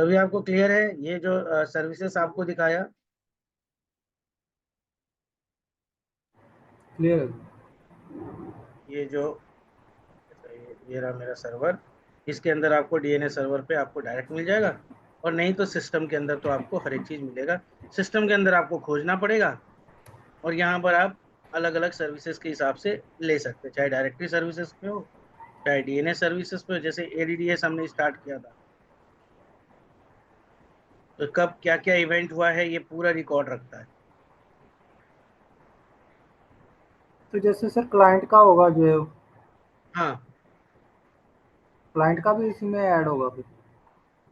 तो अभी आपको क्लियर है ये जो सर्विसेज आपको दिखाया? क्लियर है। ये जो ये रहा मेरा सर्वर, इसके अंदर आपको डीएनएस सर्वर पे आपको डायरेक्ट मिल जाएगा, और नहीं तो सिस्टम के अंदर तो आपको हर एक चीज मिलेगा। सिस्टम के अंदर आपको खोजना पड़ेगा, और यहाँ पर आप अलग अलग सर्विसेज के हिसाब से ले सकते हैं, चाहे डायरेक्टरी सर्विसेज पे हो, चाहे डीएनएस सर्विसेज पे हो। जैसे एडीडीएस हमने स्टार्ट किया था, तो कब क्या क्या इवेंट हुआ है ये पूरा रिकॉर्ड रखता है। तो जैसे सर क्लाइंट का होगा जो, हाँ, क्लाइंट का भी इसी में ऐड होगा फिर?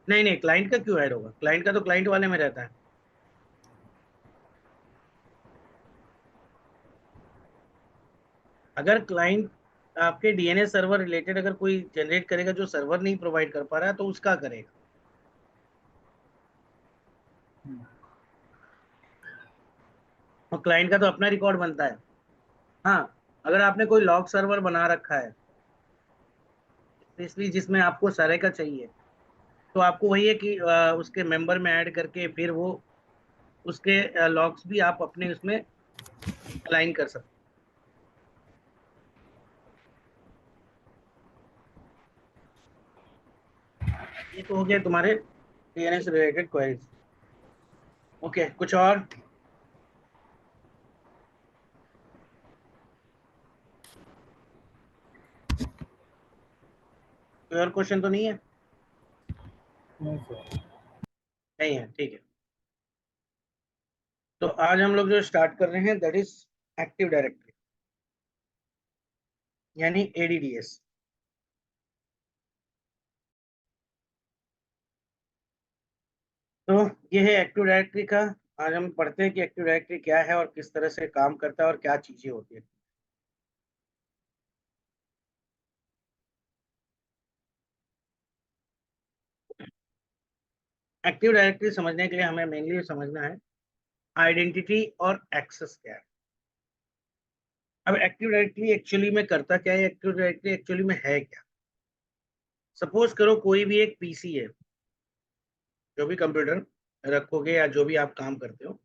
नहीं नहीं, क्लाइंट का क्यों ऐड होगा? क्लाइंट का तो क्लाइंट वाले में रहता है। अगर क्लाइंट आपके डीएनएस सर्वर रिलेटेड अगर कोई जनरेट करेगा जो सर्वर नहीं प्रोवाइड कर पा रहा है, तो उसका करेगा। और क्लाइंट का तो अपना रिकॉर्ड बनता है। हाँ, अगर आपने कोई लॉग सर्वर बना रखा है स्पेशली जिसमें आपको सारे का चाहिए, तो आपको वही है कि उसके मेंबर में ऐड करके फिर वो उसके लॉग्स भी आप अपने उसमें अलाइन कर सकते हैं। ये तो हो गया तुम्हारे डीएनएस रिलेटेड क्वेरीज। ओके, कुछ और? कोई और क्वेश्चन तो नहीं है? नहीं सर। नहीं है, ठीक है। तो आज हम लोग जो स्टार्ट कर रहे हैं दैट इज एक्टिव डायरेक्टरी, यानी एडीडीएस। तो ये है एक्टिव डायरेक्टरी का। आज हम पढ़ते हैं कि एक्टिव डायरेक्टरी क्या है और किस तरह से काम करता है और क्या चीजें होती है। एक्टिव डायरेक्टरी समझने के लिए हमें मेनली समझना है आइडेंटिटी और एक्सेस क्या है। अब एक्टिव डायरेक्टरी एक्चुअली में करता क्या है, एक्टिव डायरेक्टरी एक्चुअली में है क्या? सपोज करो कोई भी एक पीसी है, जो भी कंप्यूटर रखोगे या जो भी आप काम करते हो,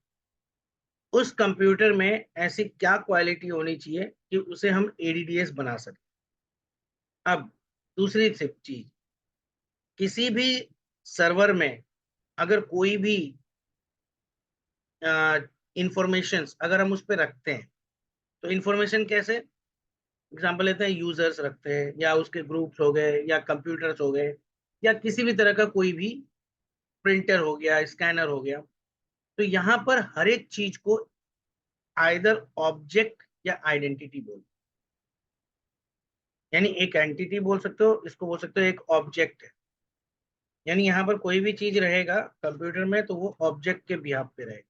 उस कंप्यूटर में ऐसी क्या क्वालिटी होनी चाहिए कि उसे हम एडीडीएस बना सकें। अब दूसरी चीज, किसी भी सर्वर में अगर कोई भी इंफॉर्मेशन अगर हम उस पर रखते हैं, तो इंफॉर्मेशन कैसे? एग्जांपल लेते हैं, यूजर्स रखते हैं या उसके ग्रुप्स हो गए या कंप्यूटर्स हो गए या किसी भी तरह का कोई भी प्रिंटर हो गया, स्कैनर हो गया। तो यहाँ पर हर एक चीज को आइदर ऑब्जेक्ट या आइडेंटिटी बोल, यानी एक एंटिटी बोल सकते हो, इसको बोल सकते हो एक ऑब्जेक्ट है। यानी यहाँ पर कोई भी चीज रहेगा कंप्यूटर में तो वो ऑब्जेक्ट के बिहाफ पे रहेगा,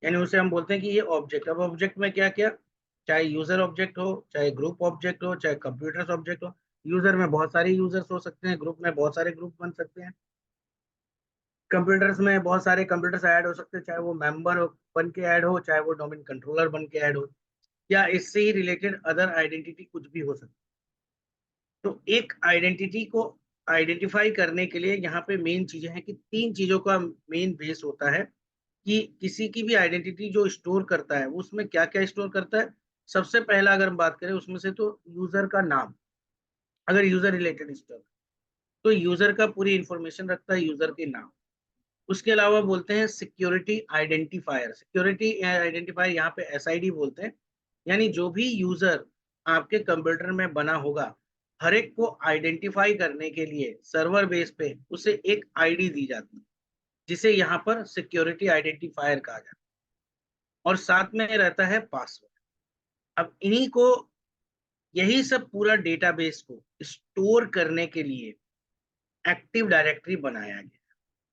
यानी उसे हम बोलते हैं कि ये ऑब्जेक्ट। अब ऑब्जेक्ट में क्या क्या, चाहे यूजर ऑब्जेक्ट हो, चाहे ग्रुप ऑब्जेक्ट हो, चाहे कंप्यूटर्स ऑब्जेक्ट हो। यूजर में बहुत सारे यूजर्स हो सकते हैं, ग्रुप में बहुत सारे ग्रुप बन सकते हैं, कंप्यूटर्स में बहुत सारे कंप्यूटर्स ऐड हो सकते हैं, चाहे वो मेंबर बन के ऐड हो, चाहे वो डोमेन कंट्रोलर बन के ऐड हो, या इससे ही रिलेटेड अदर आइडेंटिटी कुछ भी हो सकती है। तो एक आइडेंटिटी को आइडेंटिफाई करने के लिए यहाँ पे मेन चीजें हैं कि तीन चीजों का मेन बेस होता है कि किसी की भी आइडेंटिटी जो स्टोर करता है वो उसमें क्या क्या स्टोर करता है। सबसे पहला अगर हम बात करें उसमें से, तो यूजर का नाम, अगर यूजर रिलेटेड स्टोर, तो यूजर का पूरी इंफॉर्मेशन रखता है, यूजर के नाम। उसके अलावा बोलते हैं सिक्योरिटी आइडेंटिफायर, सिक्योरिटी आइडेंटिफायर यहाँ पे एसआईडी बोलते हैं। यानी जो भी यूजर आपके कंप्यूटर में बना होगा, हर एक को आइडेंटिफाई करने के लिए सर्वर बेस पे उसे एक आईडी दी जाती है, जिसे यहाँ पर सिक्योरिटी आइडेंटिफायर कहा जाता है, और साथ में रहता है पासवर्ड। अब इन्हीं को, यही सब पूरा डेटाबेस को स्टोर करने के लिए एक्टिव डायरेक्टरी बनाया गया।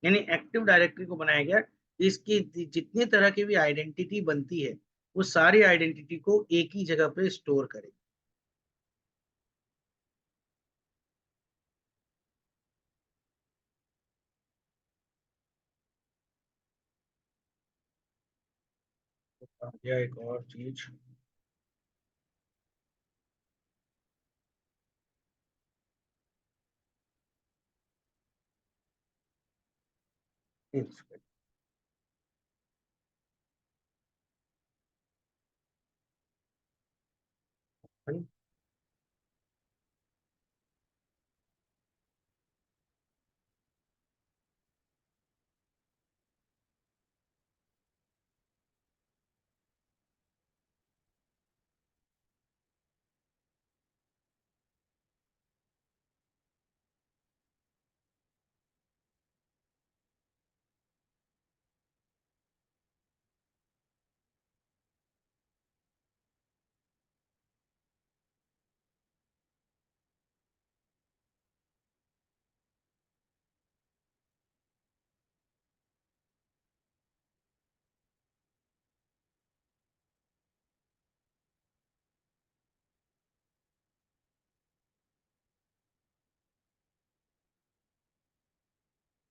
यानी एक्टिव डायरेक्टरी को बनाया गया, इसकी जितनी तरह की भी आइडेंटिटी बनती है वो सारी आइडेंटिटी को एक ही जगह पे स्टोर करेगी। आ गया एक और चीज, एक सेकंड।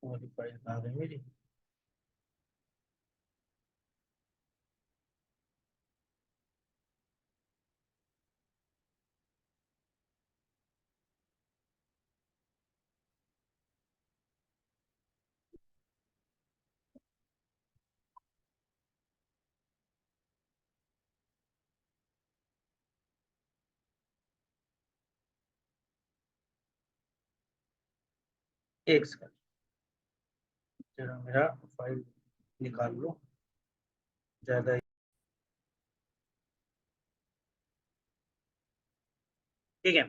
हमारी फाइल आ गई मेरी। एक सेकंड, जरा मेरा फाइल निकाल लो, ज्यादा। ठीक है,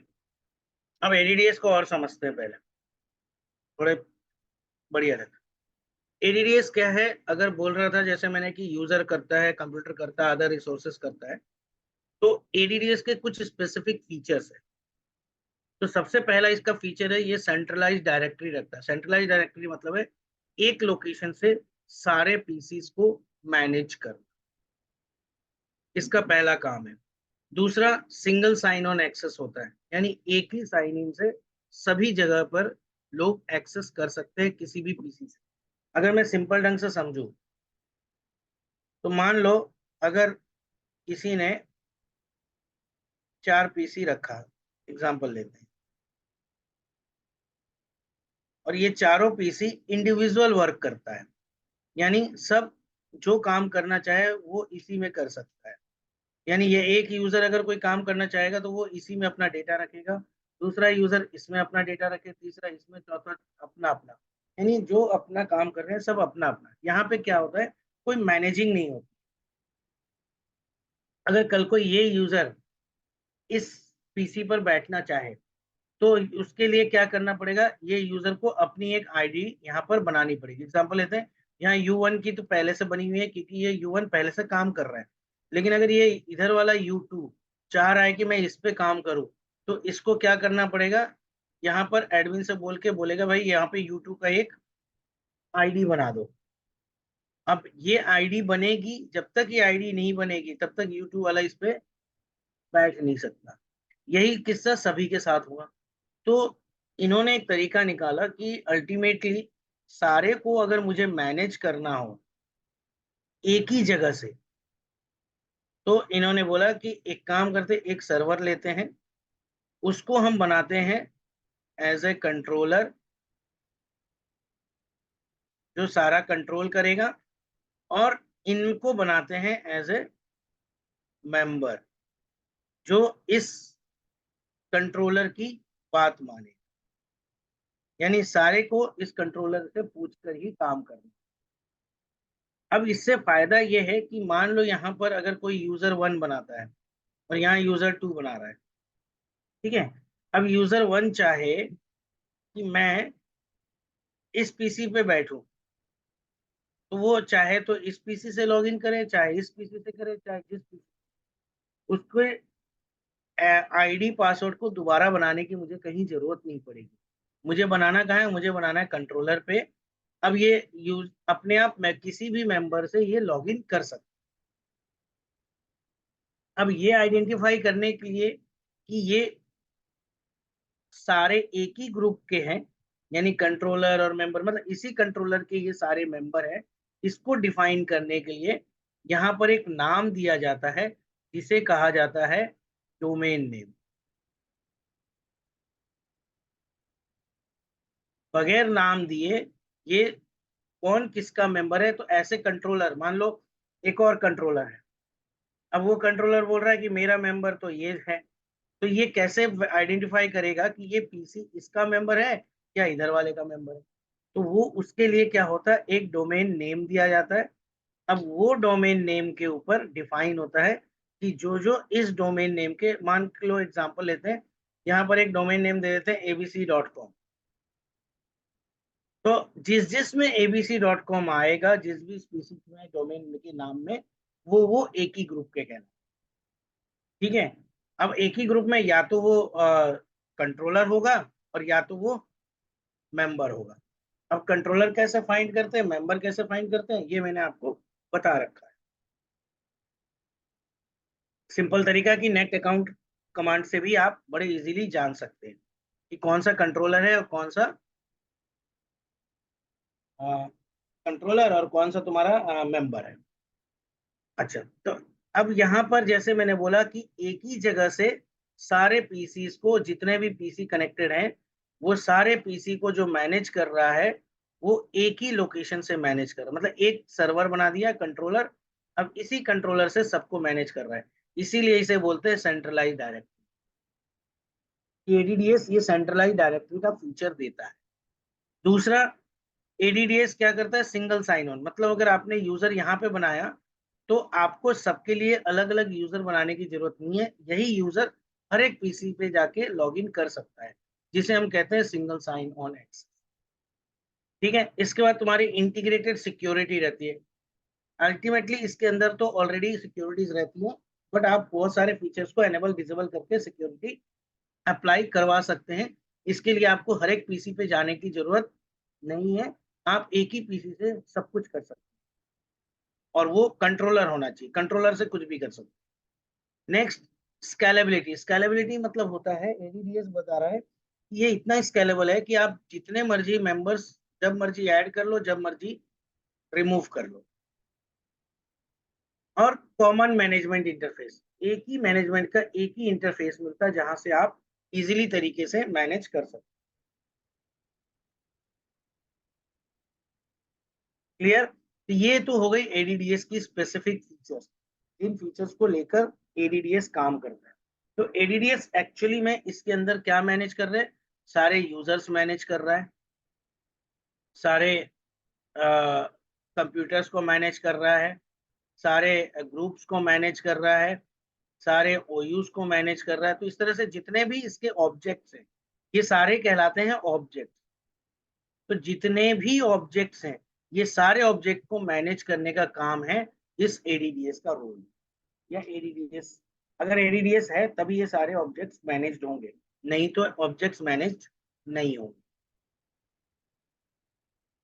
अब एडीडीएस को और समझते हैं पहले, थोड़े बढ़िया रहता। एडीडीएस क्या है? अगर बोल रहा था जैसे मैंने कि यूजर करता है, कंप्यूटर करता है, अदर रिसोर्सेस करता है, तो एडीडीएस के कुछ स्पेसिफिक फीचर्स है। तो सबसे पहला इसका फीचर है, ये सेंट्रलाइज डायरेक्टरी रखता है। सेंट्रलाइज डायरेक्टरी मतलब है एक लोकेशन से सारे पीसीस को मैनेज कर, इसका पहला काम है। दूसरा, सिंगल साइन ऑन एक्सेस होता है, यानी एक ही साइन इन से सभी जगह पर लोग एक्सेस कर सकते हैं किसी भी पीसी से। अगर मैं सिंपल ढंग से समझू तो मान लो, अगर किसी ने 4 पीसी रखा, एग्जांपल लेते हैं, और ये चारों पीसी इंडिविजुअल वर्क करता है, यानी सब जो काम करना चाहे वो इसी में कर सकता है। यानी ये एक यूजर अगर कोई काम करना चाहेगा तो वो इसी में अपना डेटा रखेगा, दूसरा यूजर इसमें अपना डेटा रखे, तीसरा इसमें, चौथा अपना अपना, यानी जो अपना काम कर रहे हैं सब अपना अपना। यहाँ पे क्या होता है, कोई मैनेजिंग नहीं होती। अगर कल को ये यूजर इस पीसी पर बैठना चाहे तो उसके लिए क्या करना पड़ेगा, ये यूजर को अपनी एक आईडी यहाँ पर बनानी पड़ेगी। एग्जांपल लेते हैं, यहाँ U1 की तो पहले से बनी हुई है क्योंकि ये U1 पहले से काम कर रहा है। लेकिन अगर ये इधर वाला U2 चाह रहा है कि मैं इस पे काम करूं, तो इसको क्या करना पड़ेगा, यहाँ पर एडमिन से बोल के बोलेगा भाई यहाँ पे U2 का एक आईडी बना दो। अब ये आईडी बनेगी, जब तक ये आईडी नहीं बनेगी तब तक U2 वाला इस पे बैठ नहीं सकता। यही किस्सा सभी के साथ हुआ। तो इन्होंने एक तरीका निकाला कि अल्टीमेटली सारे को अगर मुझे मैनेज करना हो एक ही जगह से, तो इन्होंने बोला कि एक काम करते, एक सर्वर लेते हैं, उसको हम बनाते हैं एज ए कंट्रोलर, जो सारा कंट्रोल करेगा, और इनको बनाते हैं एज ए मेंबर, जो इस कंट्रोलर की बात माने, यानी सारे को इस कंट्रोलर से पूछ कर ही काम करना। अब इससे फायदा यह है कि मान लो यहाँ पर अगर कोई यूजर 1 बनाता है और यहाँ यूजर 2 बना रहा है, ठीक है। अब यूजर 1 चाहे कि मैं इस पीसी पे बैठूं, तो वो चाहे तो इस पीसी से लॉगिन करे, चाहे इस पीसी से करे, चाहे जिस पीसी, उसको आईडी पासवर्ड को दोबारा बनाने की मुझे कहीं जरूरत नहीं पड़ेगी। मुझे बनाना कहाँ है, मुझे बनाना है कंट्रोलर पे। अब ये यूज अपने आप मैं किसी भी मेंबर से ये लॉगिन कर सकता। अब ये आइडेंटिफाई करने के लिए कि ये सारे एक ही ग्रुप के हैं, यानी कंट्रोलर और मेंबर मतलब इसी कंट्रोलर के ये सारे मेंबर हैं, इसको डिफाइन करने के लिए यहाँ पर एक नाम दिया जाता है, जिसे कहा जाता है डोमेन नेम। बगैर नाम दिए ये कौन किसका मेंबर है। तो ऐसे कंट्रोलर, मान लो एक और कंट्रोलर है, अब वो कंट्रोलर बोल रहा है कि मेरा मेंबर तो ये है, तो ये कैसे आइडेंटिफाई करेगा कि ये पीसी इसका मेंबर है या इधर वाले का मेंबर है। तो वो उसके लिए क्या होता है, एक डोमेन नेम दिया जाता है। अब वो डोमेन नेम के ऊपर डिफाइन होता है कि जो जो इस डोमेन नेम के, मान लो एग्जांपल लेते हैं, यहाँ पर एक डोमेन नेम दे देते हैं abc.com। तो जिस जिसमें abc.com आएगा, जिस भी स्पीसीज में डोमेन के नाम में, वो एक ही ग्रुप के कहना। ठीक है, अब एक ही ग्रुप में या तो वो कंट्रोलर होगा और या तो वो मेंबर होगा। अब कंट्रोलर कैसे फाइंड करते हैं, मेंबर कैसे फाइंड करते हैं, ये मैंने आपको बता रखा है। सिंपल तरीका कि नेट अकाउंट कमांड से भी आप बड़े इजीली जान सकते हैं कि कौन सा कंट्रोलर है और कौन सा कंट्रोलर और कौन सा तुम्हारा मेंबर है। अच्छा, तो अब यहाँ पर जैसे मैंने बोला कि एक ही जगह से सारे पीसीस को, जितने भी पीसी कनेक्टेड हैं, वो सारे पीसी को जो मैनेज कर रहा है, वो एक ही लोकेशन से मैनेज कर रहा है। मतलब एक सर्वर बना दिया कंट्रोलर, अब इसी कंट्रोलर से सबको मैनेज कर रहा है। इसीलिए इसे बोलते हैं सेंट्रलाइज डायरेक्टरी। एडीडीएस ये सेंट्रलाइज डायरेक्टरी का फीचर देता है। दूसरा, एडीडीएस क्या करता है, सिंगल साइन ऑन। मतलब अगर आपने यूजर यहाँ पे बनाया, तो आपको सबके लिए अलग अलग यूजर बनाने की जरूरत नहीं है, यही यूजर हर एक पीसी पे जाके लॉगिन कर सकता है, जिसे हम कहते हैं सिंगल साइन ऑन एक्सेस। ठीक है, इसके बाद तुम्हारी इंटीग्रेटेड सिक्योरिटी रहती है। अल्टीमेटली इसके अंदर तो ऑलरेडी सिक्योरिटीज रहती हैं, बट आप बहुत सारे फीचर्स को एनेबल डिसेबल करके सिक्योरिटी अप्लाई करवा सकते हैं। इसके लिए आपको हर एक पीसी पे जाने की जरूरत नहीं है, आप एक ही पीसी से सब कुछ कर सकते हैं। और वो कंट्रोलर होना चाहिए, कंट्रोलर से कुछ भी कर सकते हैं। Next, scalability. स्केलेबिलिटी मतलब होता है, एडीडीएस बता रहा है कि ये इतना स्केलेबल है कि आप जितने मर्जी मेंबर्स जब मर्जी ऐड कर लो, जब मर्जी रिमूव कर लो। और कॉमन मैनेजमेंट इंटरफेस, एक ही मैनेजमेंट का एक ही इंटरफेस मिलता है जहां से आप इजीली तरीके से मैनेज कर सकते। क्लियर। तो ये तो हो गई एडीडीएस की स्पेसिफिक फीचर्स। इन फीचर्स को लेकर एडीडीएस काम करता है। तो एडीडीएस एक्चुअली में इसके अंदर क्या मैनेज कर रहे हैं, सारे यूजर्स मैनेज कर रहा है, सारे कंप्यूटर्स को मैनेज कर रहा है, सारे ग्रुप्स को मैनेज कर रहा है, सारे ओयूज को मैनेज कर रहा है। तो इस तरह से जितने भी इसके ऑब्जेक्ट्स हैं, ये सारे कहलाते हैं ऑब्जेक्ट। तो जितने भी ऑब्जेक्ट्स हैं, ये सारे ऑब्जेक्ट को मैनेज करने का काम है इस एडीडीएस का रोल। या एडीडीएस, अगर एडीडीएस है तभी ये सारे ऑब्जेक्ट्स मैनेज्ड होंगे, नहीं तो ऑब्जेक्ट्स मैनेज्ड नहीं होंगे।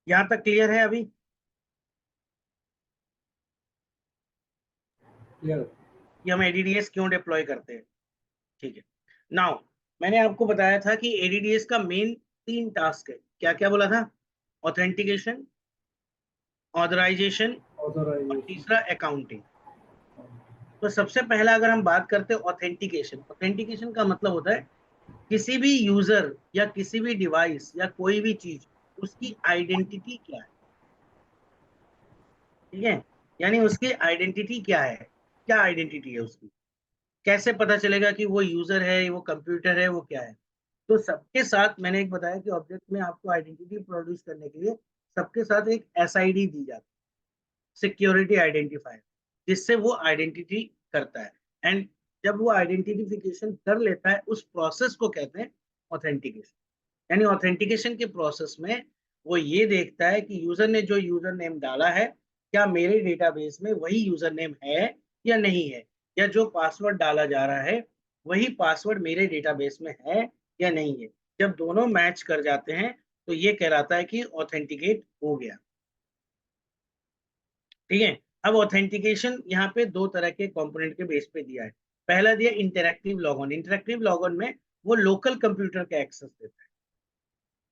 यहाँ तक क्लियर है अभी क्लियर। कि हम एडीडीएस क्यों डिप्लॉय करते हैं। ठीक है, नाउ मैंने आपको बताया था कि एडीडीएस का मेन 3 टास्क है। क्या क्या बोला था, ऑथेंटिकेशन, ऑथराइजेशन और ऑथराइजेशन। तीसरा अकाउंटिंग। तो सबसे पहला अगर हम बात करते हैं ऑथेंटिकेशन, ऑथेंटिकेशन का मतलब होता है किसी भी यूजर या किसी भी डिवाइस या कोई भी चीज, उसकी आइडेंटिटी क्या है। ठीक है, यानी उसकी आइडेंटिटी क्या है, क्या आइडेंटिटी है उसकी, कैसे पता चलेगा कि वो यूजर है, वो कंप्यूटर है, वो क्या है। तो सबके साथ मैंने एक बताया कि ऑब्जेक्ट में आपको आइडेंटिटी प्रोड्यूस करने के लिए सबके साथ एक एसआईडी दी जाती है, सिक्योरिटी आइडेंटिफायर, जिससे वो आइडेंटिटी करता है। एंड जब वो आइडेंटिफिकेशन कर लेता है, उस प्रोसेस को कहते हैं ऑथेंटिकेशन। यानी ऑथेंटिकेशन के प्रोसेस में वो ये देखता है कि यूजर ने जो यूजर नेम डाला है, क्या मेरे डेटाबेस में वही यूजर नेम है या नहीं है, या जो पासवर्ड डाला जा रहा है वही पासवर्ड मेरे डेटाबेस में है या नहीं है। जब दोनों मैच कर जाते हैं, तो ये कहलाता है कि ऑथेंटिकेट हो गया। ठीक है, अब ऑथेंटिकेशन यहाँ पे 2 तरह के कंपोनेंट के बेस पे दिया है। पहला दिया इंटरैक्टिव लॉगऑन। इंटरैक्टिव लॉगऑन में वो लोकल कंप्यूटर का एक्सेस देता है।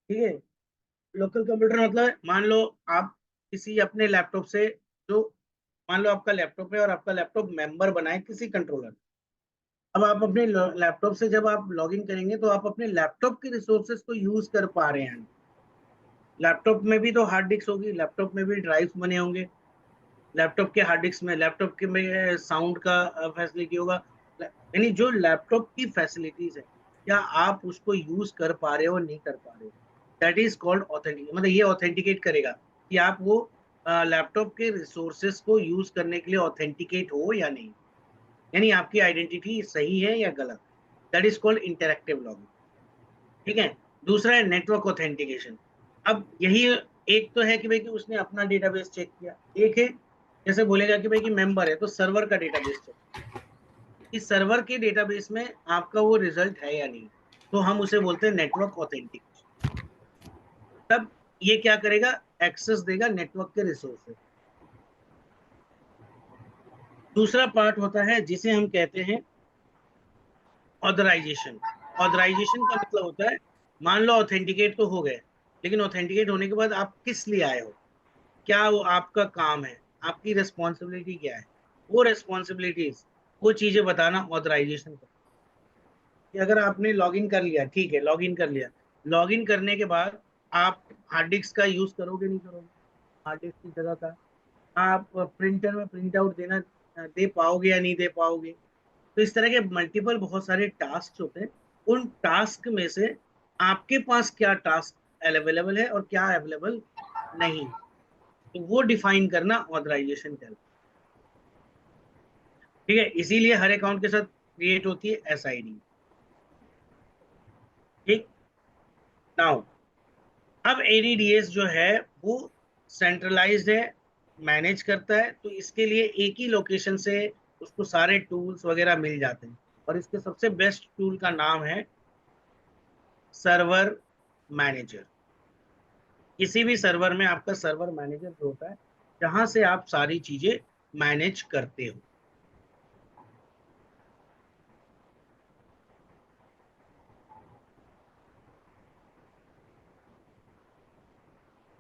ठीक है, लोकल कंप्यूटर मतलब मान लो आप किसी अपने लैपटॉप से, जो मान लो आपका लैपटॉप है और आपका लैपटॉप मेंबर बना है किसी कंट्रोलर। अब आप अपने लैपटॉप से जब आप लॉगिन करेंगे, तो आप अपने लैपटॉप के रिसोर्सेज को यूज कर पा रहे हैं, लैपटॉप में भी तो हार्ड डिस्क होगी, लैपटॉप में भी ड्राइव्स बने होंगे, लैपटॉप के हार्ड डिस्क में, लैपटॉप के में साउंड का फैसिलिटी होगा। यानी जो लैपटॉप की फैसिलिटीज है, क्या आप उसको यूज कर पा रहे हो नहीं कर पा रहे हो, दैट इज कॉल्ड ऑथेंटिक। मतलब ये ऑथेंटिकेट करेगा कि आप वो लैपटॉप के रिसोर्सेस को यूज करने के लिए ऑथेंटिकेट हो या नहीं, यानी आपकी आइडेंटिटी सही है या गलत। That is called interactive logging. ठीक है। दूसरा है नेटवर्क ऑथेंटिकेशन। अब यही एक तो है कि भाई कि उसने अपना डेटाबेस चेक किया, एक है जैसे बोलेगा कि भाई कि मेंबर है तो सर्वर का डेटाबेस चेक, इस सर्वर के डेटाबेस में आपका वो रिजल्ट है या नहीं, तो हम उसे बोलते हैं नेटवर्क ऑथेंटिकेशन। तब ये क्या करेगा, एक्सेस देगा नेटवर्क के रिसोर्सेज। दूसरा पार्ट होता है जिसे हम कहते हैं ऑथराइजेशन। ऑथराइजेशन का मतलब होता है, मान लो ऑथेंटिकेट तो हो गए, लेकिन ऑथेंटिकेट होने के बाद आप किस लिए आए हो, क्या वो आपका काम है, आपकी रिस्पॉन्सिबिलिटी क्या है, वो रिस्पॉन्सिबिलिटीज, वो चीजें बताना ऑथराइजेशन का। कि अगर आपने लॉगिन कर लिया, ठीक है लॉगिन कर लिया, लॉगिन करने के बाद आप हार्ड डिस्क का यूज करोगे नहीं करोगे, हार्ड डिस्क की जगह का आप प्रिंटर में प्रिंट आउट देना दे पाओगे या नहीं दे पाओगे। तो इस तरह के मल्टीपल बहुत सारे टास्क होते हैं, उन टास्क में से आपके पास क्या टास्क अवेलेबल है और क्या अवेलेबल नहीं, तो वो डिफाइन करना ऑथराइजेशन कहलाता है। ठीक है, इसीलिए हर अकाउंट के साथ क्रिएट होती है एसआईडी। ठीक। नाउ अब एडीडीएस जो है वो सेंट्रलाइज्ड है, मैनेज करता है, तो इसके लिए एक ही लोकेशन से उसको सारे टूल्स वगैरह मिल जाते हैं, और इसके सबसे बेस्ट टूल का नाम है सर्वर मैनेजर। किसी भी सर्वर में आपका सर्वर मैनेजर जो होता है, जहां से आप सारी चीजें मैनेज करते हो।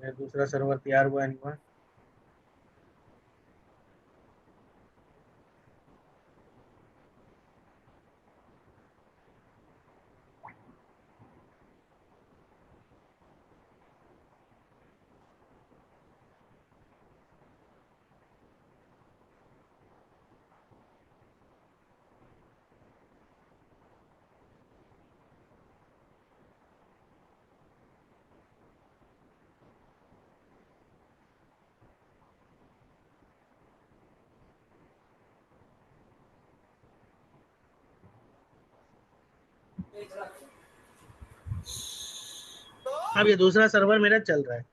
दूसरा सर्वर तैयार हुआ नहीं हुआ। अब ये दूसरा सर्वर मेरा चल रहा है।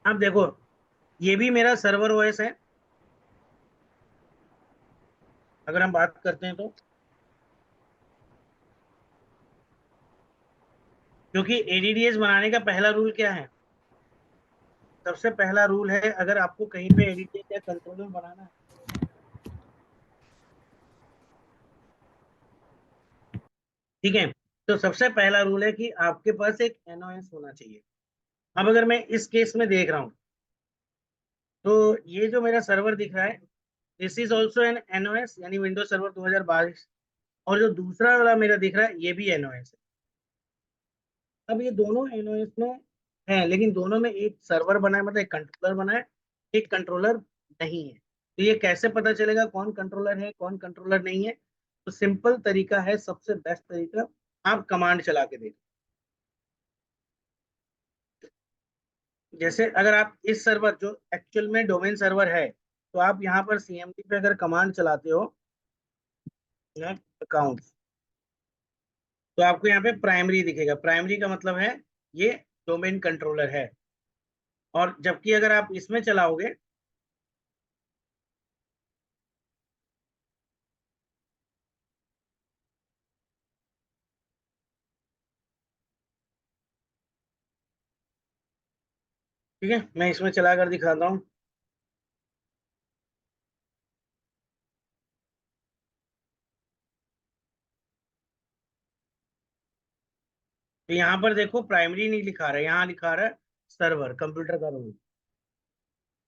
अब देखो, ये भी मेरा सर्वर ओएस है, अगर हम बात करते हैं तो, क्योंकि एडीडीएस बनाने का पहला रूल क्या है, सबसे पहला रूल है अगर आपको कहीं पे एडीडीएस या कंट्रोलर बनाना है, ठीक है, तो सबसे पहला रूल है कि आपके पास एक एनओएस होना चाहिए। अब अगर मैं इस केस में देख रहा हूं, तो ये जो मेरा सर्वर दिख रहा है, this is also an NOS, यानी विंडोज सर्वर 2022। और जो दूसरा वाला मेरा दिख रहा है ये भी एनओएस है। अब ये दोनों एनओएस में है, लेकिन दोनों में एक सर्वर बना है, मतलब एक कंट्रोलर बना है, एक कंट्रोलर नहीं है। तो ये कैसे पता चलेगा कौन कंट्रोलर है कौन कंट्रोलर नहीं है, तो सिंपल तरीका है, सबसे बेस्ट तरीका, आप कमांड चला के देखो। जैसे अगर आप इस सर्वर जो एक्चुअल में डोमेन सर्वर है, तो आप यहाँ पर सीएमडी पे अगर कमांड चलाते हो अकाउंट, तो आपको यहाँ पे प्राइमरी दिखेगा, प्राइमरी का मतलब है ये डोमेन कंट्रोलर है। और जबकि अगर आप इसमें चलाओगे, ठीक है मैं इसमें चला कर दिखाता हूँ। तो यहाँ पर देखो प्राइमरी नहीं लिखा रहा है, यहाँ लिखा रहा है सर्वर कंप्यूटर का रोल।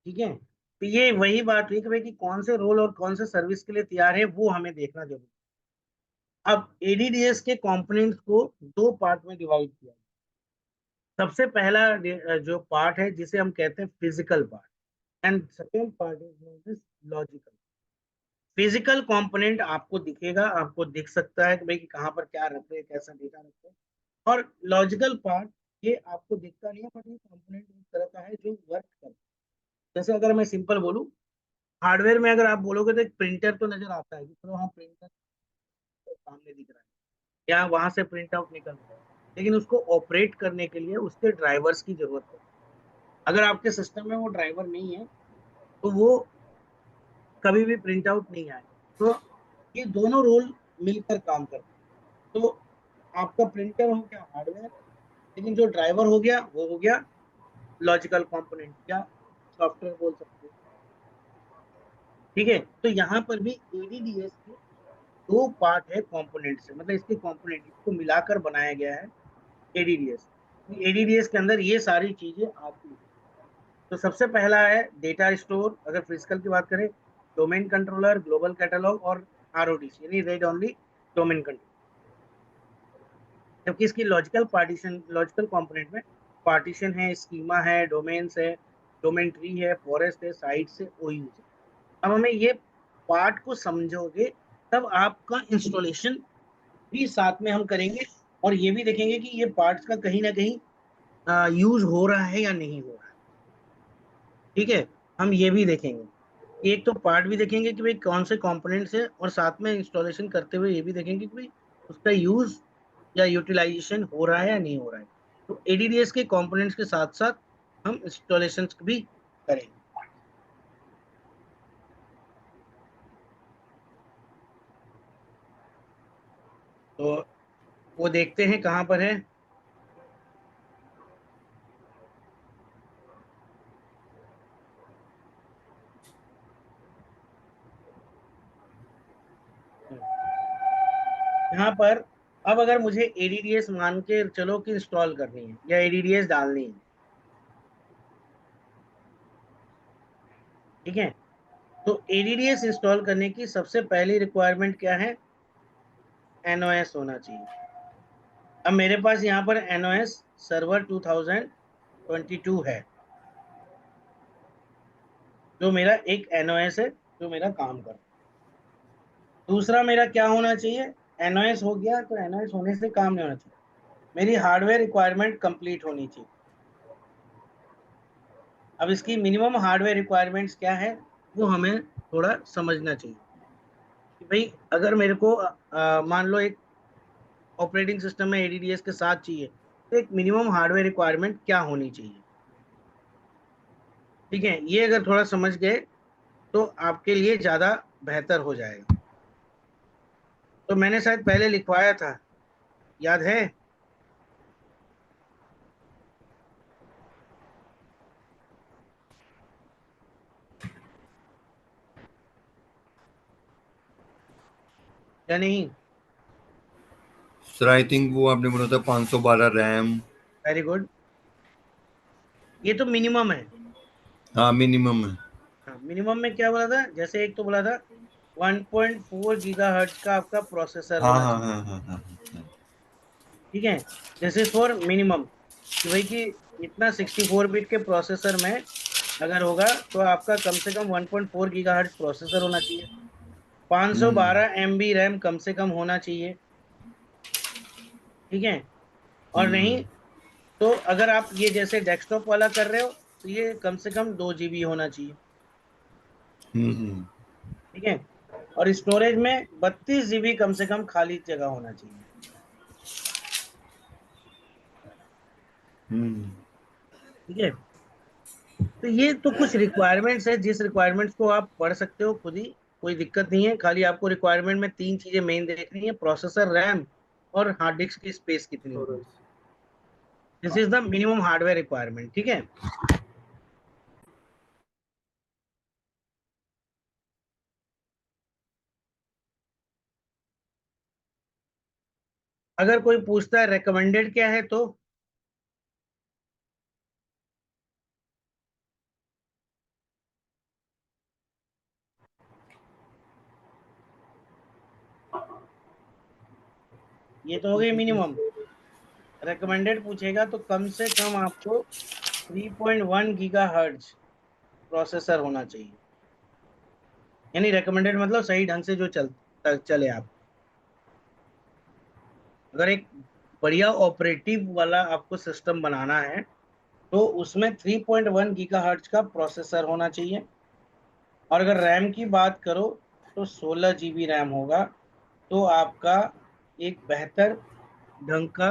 ठीक है, तो ये वही बात हुई कि भाई कि कौन से रोल और कौन से सर्विस के लिए तैयार है वो हमें देखना जरूरी है। अब एडीडीएस के कंपोनेंट्स को दो पार्ट में डिवाइड किया। सबसे पहला जो पार्ट है जिसे हम कहते हैं physical part, and second part is known as logical. Physical component आपको दिखेगा, आपको दिख सकता है कि भाई कहाँ पर क्या रख रहे हैं, कैसा डेटा रख रहे हैं। और लॉजिकल पार्ट ये आपको दिखता नहीं है, बट ये कंपोनेंट एक तरह का है जो वर्क करता है। जैसे अगर मैं सिंपल बोलूं, हार्डवेयर में अगर आप बोलोगे तो एक प्रिंटर तो नजर आता है कि चलो हाँ प्रिंटर सामने दिख रहा है या वहां से प्रिंट आउट निकल रहा है, लेकिन उसको ऑपरेट करने के लिए उसके ड्राइवर्स की जरूरत है। अगर आपके सिस्टम में वो ड्राइवर नहीं है तो वो कभी भी प्रिंट आउट नहीं आएगा। तो ये दोनों रोल मिलकर काम करते हैं। तो आपका प्रिंटर हो गया हार्डवेयर, लेकिन जो ड्राइवर हो गया वो हो गया लॉजिकल कंपोनेंट या सॉफ्टवेयर बोल सकते हैं। ठीक है, तो यहाँ पर भी एडीडीएस के दो पार्ट है कंपोनेंट से, मतलब इसके कंपोनेंट इसको मिलाकर बनाया गया है एडीडीएस। एडीडीएस के अंदर ये सारी चीजें आती हैं। तो सबसे पहला है डेटा स्टोर, अगर फिजिकल की बात करें, डोमेन कंट्रोलर, ग्लोबल कैटलॉग और आरओडीसी यानी रीड ओनली डोमेन कंट्रोल। जबकि इसकी लॉजिकल पार्टीशन, लॉजिकल कंपोनेंट में पार्टीशन है, स्कीमा है, डोमेन्स है, डोमेन ट्री है, फॉरेस्ट है, साइट्स है, ओयूज है। अब हमें ये पार्ट को समझोगे तब आपका इंस्टॉलेशन भी साथ में हम करेंगे, और ये भी देखेंगे कि ये पार्ट्स का कहीं ना कहीं यूज हो रहा है या नहीं हो रहा है। ठीक है, हम ये भी देखेंगे, एक तो पार्ट भी देखेंगे कि भाई कौन से कंपोनेंट्स है, और साथ में इंस्टॉलेशन करते हुए ये भी देखेंगे कि भाई उसका यूज या यूटिलाइजेशन हो रहा है या नहीं हो रहा है। तो एडीडीएस के कंपोनेंट्स के साथ साथ हम इंस्टॉलेशन भी करेंगे। तो वो देखते हैं कहाँ पर है। यहाँ पर अब अगर मुझे एडीडीएस मान के चलो कि इंस्टॉल करनी है या एडीडीएस डालनी है, ठीक है, तो एडीडीएस इंस्टॉल करने की सबसे पहली रिक्वायरमेंट क्या है? एनओएस होना चाहिए। अब मेरे पास यहाँ पर एनओएस सर्वर 2022 है, जो मेरा एक एनओएस है जो मेरा काम कर रहा है। दूसरा मेरा क्या होना चाहिए? एनओएस हो गया तो एनओएस होने से काम नहीं होना चाहिए, मेरी हार्डवेयर रिक्वायरमेंट कंप्लीट होनी चाहिए। अब इसकी मिनिमम हार्डवेयर रिक्वायरमेंट्स क्या है वो हमें थोड़ा समझना चाहिए कि भाई अगर मेरे को मान लो एक ऑपरेटिंग सिस्टम में एडीडीएस के साथ चाहिए, तो एक मिनिमम हार्डवेयर रिक्वायरमेंट क्या होनी चाहिए। ठीक है, ये अगर थोड़ा समझ गए तो आपके लिए ज्यादा बेहतर हो जाएगा। तो मैंने शायद पहले लिखवाया था, याद है? या नहीं? सर आई थिंक वो आपने बोला था 512 रैम। वेरी गुड, ये तो मिनिमम है। हाँ मिनिमम है। हाँ, मिनिमम में क्या बोला था? जैसे एक तो बोला था 1.4 गीगाहर्ट्ज का आपका प्रोसेसर हाँ होना हाँ चाहिए। हाँ हाँ हाँ हाँ। ठीक है, दिस इज फॉर मिनिमम, कि भाई कि इतना 64 बिट के प्रोसेसर में अगर होगा तो आपका कम से कम 1.4 गीगाहर्ट्ज प्रोसेसर होना चाहिए, हम्म 512 एमबी रैम कम से कम होना चाहिए। ठीक है, और नहीं हम्म तो अगर आप ये जैसे डेस्कटॉप वाला कर रहे हो तो ये कम से कम 2 जीबी होना चाहिए। हम्म ठीक है, और स्टोरेज में 32 जीबी कम से कम खाली जगह होना चाहिए। हम्म ठीक है, तो ये तो कुछ रिक्वायरमेंट्स है, जिस रिक्वायरमेंट्स को आप पढ़ सकते हो खुद ही, कोई दिक्कत नहीं है। खाली आपको रिक्वायरमेंट में तीन चीजें मेन देखनी है: प्रोसेसर, रैम और हार्ड डिस्क की स्पेस कितनी होगी। Storage. This is the minimum hardware requirement. ठीक है, अगर कोई पूछता है रेकमेंडेड क्या है तो ये तो हो गई मिनिमम। रेकमेंडेड पूछेगा तो कम से कम आपको 3.1 गीगाहर्ट्ज प्रोसेसर होना चाहिए। यानी रेकमेंडेड मतलब सही ढंग से जो चले आप। अगर एक बढ़िया ऑपरेटिव वाला आपको सिस्टम बनाना है तो उसमें 3.1 गीगाहर्ट्ज का प्रोसेसर होना चाहिए। और अगर रैम की बात करो तो 16 GB रैम होगा तो आपका एक बेहतर ढंग का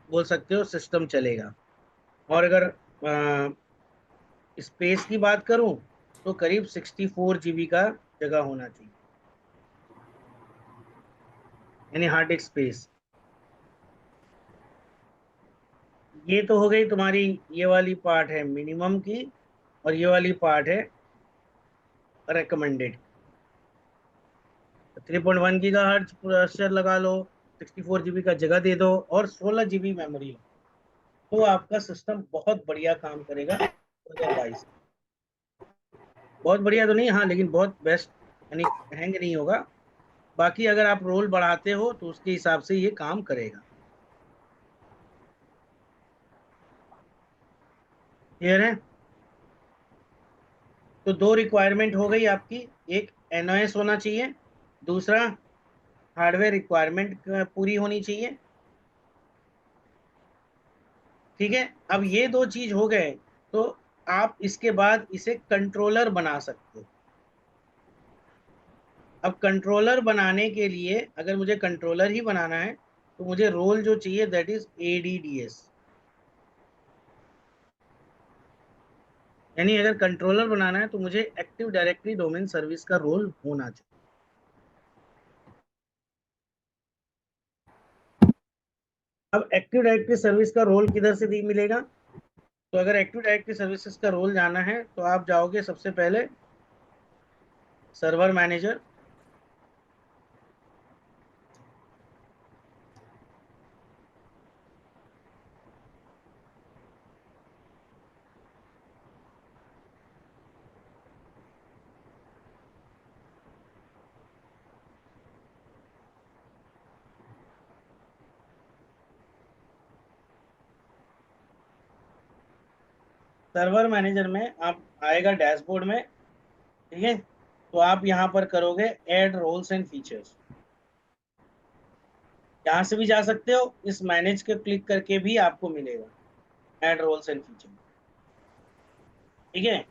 बोल सकते हो सिस्टम चलेगा। और अगर स्पेस की बात करूं तो करीब 64 GB का जगह होना चाहिए, यानी हार्ड डिस्क स्पेस। ये तो हो गई तुम्हारी, ये वाली पार्ट है मिनिमम की, और ये वाली पार्ट है रेकमेंडेड। 3.1 GHz प्रोसेसर लगा लो, 64 GB का जगह दे दो और 16 GB मेमोरी लो, तो आपका सिस्टम बहुत बढ़िया काम करेगा। 2022 बहुत बढ़िया तो नहीं, हाँ, लेकिन बहुत बेस्ट, यानी हैंग नहीं होगा। बाकी अगर आप रोल बढ़ाते हो तो उसके हिसाब से ये काम करेगा। क्लियर है? तो दो रिक्वायरमेंट हो गई आपकी, एक एनओएस होना चाहिए, दूसरा हार्डवेयर रिक्वायरमेंट पूरी होनी चाहिए। ठीक है, अब ये दो चीज हो गए तो आप इसके बाद इसे कंट्रोलर बना सकते हो। अब कंट्रोलर बनाने के लिए अगर मुझे कंट्रोलर ही बनाना है तो मुझे रोल जो चाहिए दैट इज एडीडीएस। यानी अगर कंट्रोलर बनाना है तो मुझे एक्टिव डायरेक्टरी डोमेन सर्विस का रोल होना चाहिए। अब एक्टिव डायरेक्टरी सर्विस का रोल किधर से दी मिलेगा? तो अगर एक्टिव डायरेक्टरी सर्विसेज का रोल जाना है तो आप जाओगे सबसे पहले सर्वर मैनेजर। सर्वर मैनेजर में आप आएगा डैशबोर्ड में, ठीक है, तो आप यहाँ पर करोगे ऐड रोल्स एंड फीचर्स। यहाँ से भी जा सकते हो, इस मैनेज के क्लिक करके भी आपको मिलेगा ऐड रोल्स एंड फीचर। ठीक है,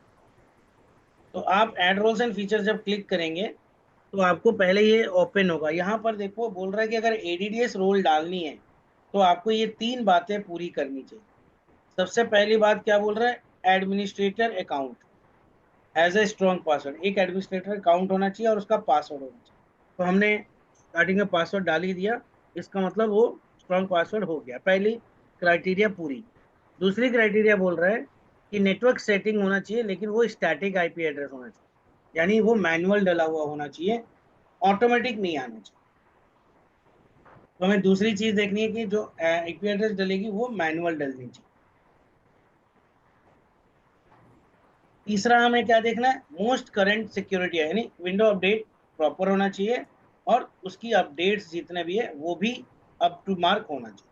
तो आप ऐड रोल्स एंड फीचर जब क्लिक करेंगे तो आपको पहले ये ओपन होगा। यहाँ पर देखो बोल रहा है कि अगर एडीडीएस रोल डालनी है तो आपको ये तीन बातें पूरी करनी चाहिए। सबसे पहली बात क्या बोल रहा है? Administrator account as a strong password. एक एडमिनिस्ट्रेटर अकाउंट होना चाहिए और उसका पासवर्ड होना चाहिए। तो हमने स्टार्टिंग में पासवर्ड डाल ही दिया, इसका मतलब वो स्ट्रॉन्ग पासवर्ड हो गया। पहली क्राइटेरिया पूरी। दूसरी क्राइटेरिया बोल रहा है कि नेटवर्क सेटिंग होना चाहिए, लेकिन वो स्टैटिक आईपी एड्रेस होना चाहिए, यानी वो मैनुअल डला हुआ होना चाहिए, ऑटोमेटिक नहीं आना चाहिए। तो हमें दूसरी चीज देखनी है कि जो आईपी एड्रेस डलेगी वो मैनुअल डलनी चाहिए। तीसरा हमें क्या देखना है? मोस्ट करंट सिक्योरिटी है, यानी विंडो अपडेट प्रॉपर होना चाहिए और उसकी अपडेट्स जितने भी है वो भी अप टू मार्क होना चाहिए।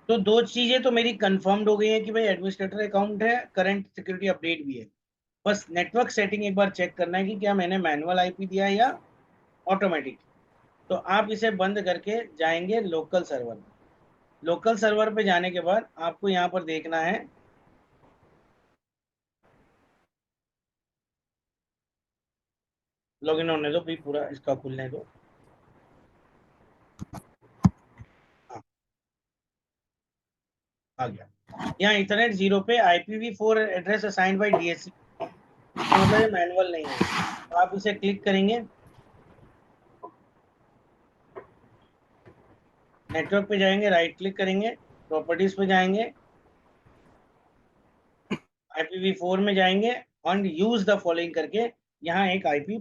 तो दो चीजें तो मेरी कंफर्म्ड हो गई है कि भाई एडमिनिस्ट्रेटर अकाउंट है, करंट सिक्योरिटी अपडेट भी है। बस नेटवर्क सेटिंग एक बार चेक करना है कि क्या मैंने मैनुअल आईपी दिया है या ऑटोमेटिक। तो आप इसे बंद करके जाएंगे लोकल सर्वर में। लोकल सर्वर पे जाने के बाद आपको यहाँ पर देखना है, लॉगिन होने दो भी, पूरा इसका खुलने दो। हाँ, आ गया। यहाँ इथरनेट 0 पे IPv4 address assigned by DSC, मतलब ये मैनुअल नहीं है। तो आप इसे क्लिक करेंगे, नेटवर्क पे जाएंगे, राइट क्लिक करेंगे, प्रॉपर्टीज पे जाएंगे, IPv4 में जाएंगे और यूज द फॉलोइंग करके यहाँ एक आईपी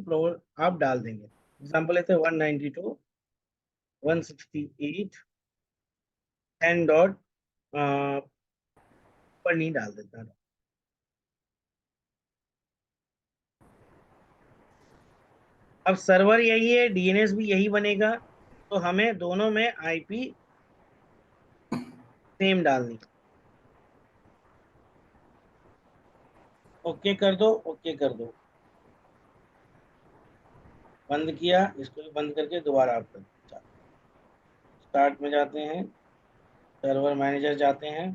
आप डाल देंगे। एग्जाम्पल लेते हैं 192.168.10 पर नहीं डाल देता। अब सर्वर यही है, डीएनएस भी यही बनेगा, तो हमें दोनों में आईपी सेम डालनी। ओके कर दो, ओके कर दो। बंद किया, इसको भी बंद करके दोबारा आप कर। स्टार्ट में जाते हैं, सर्वर मैनेजर जाते हैं।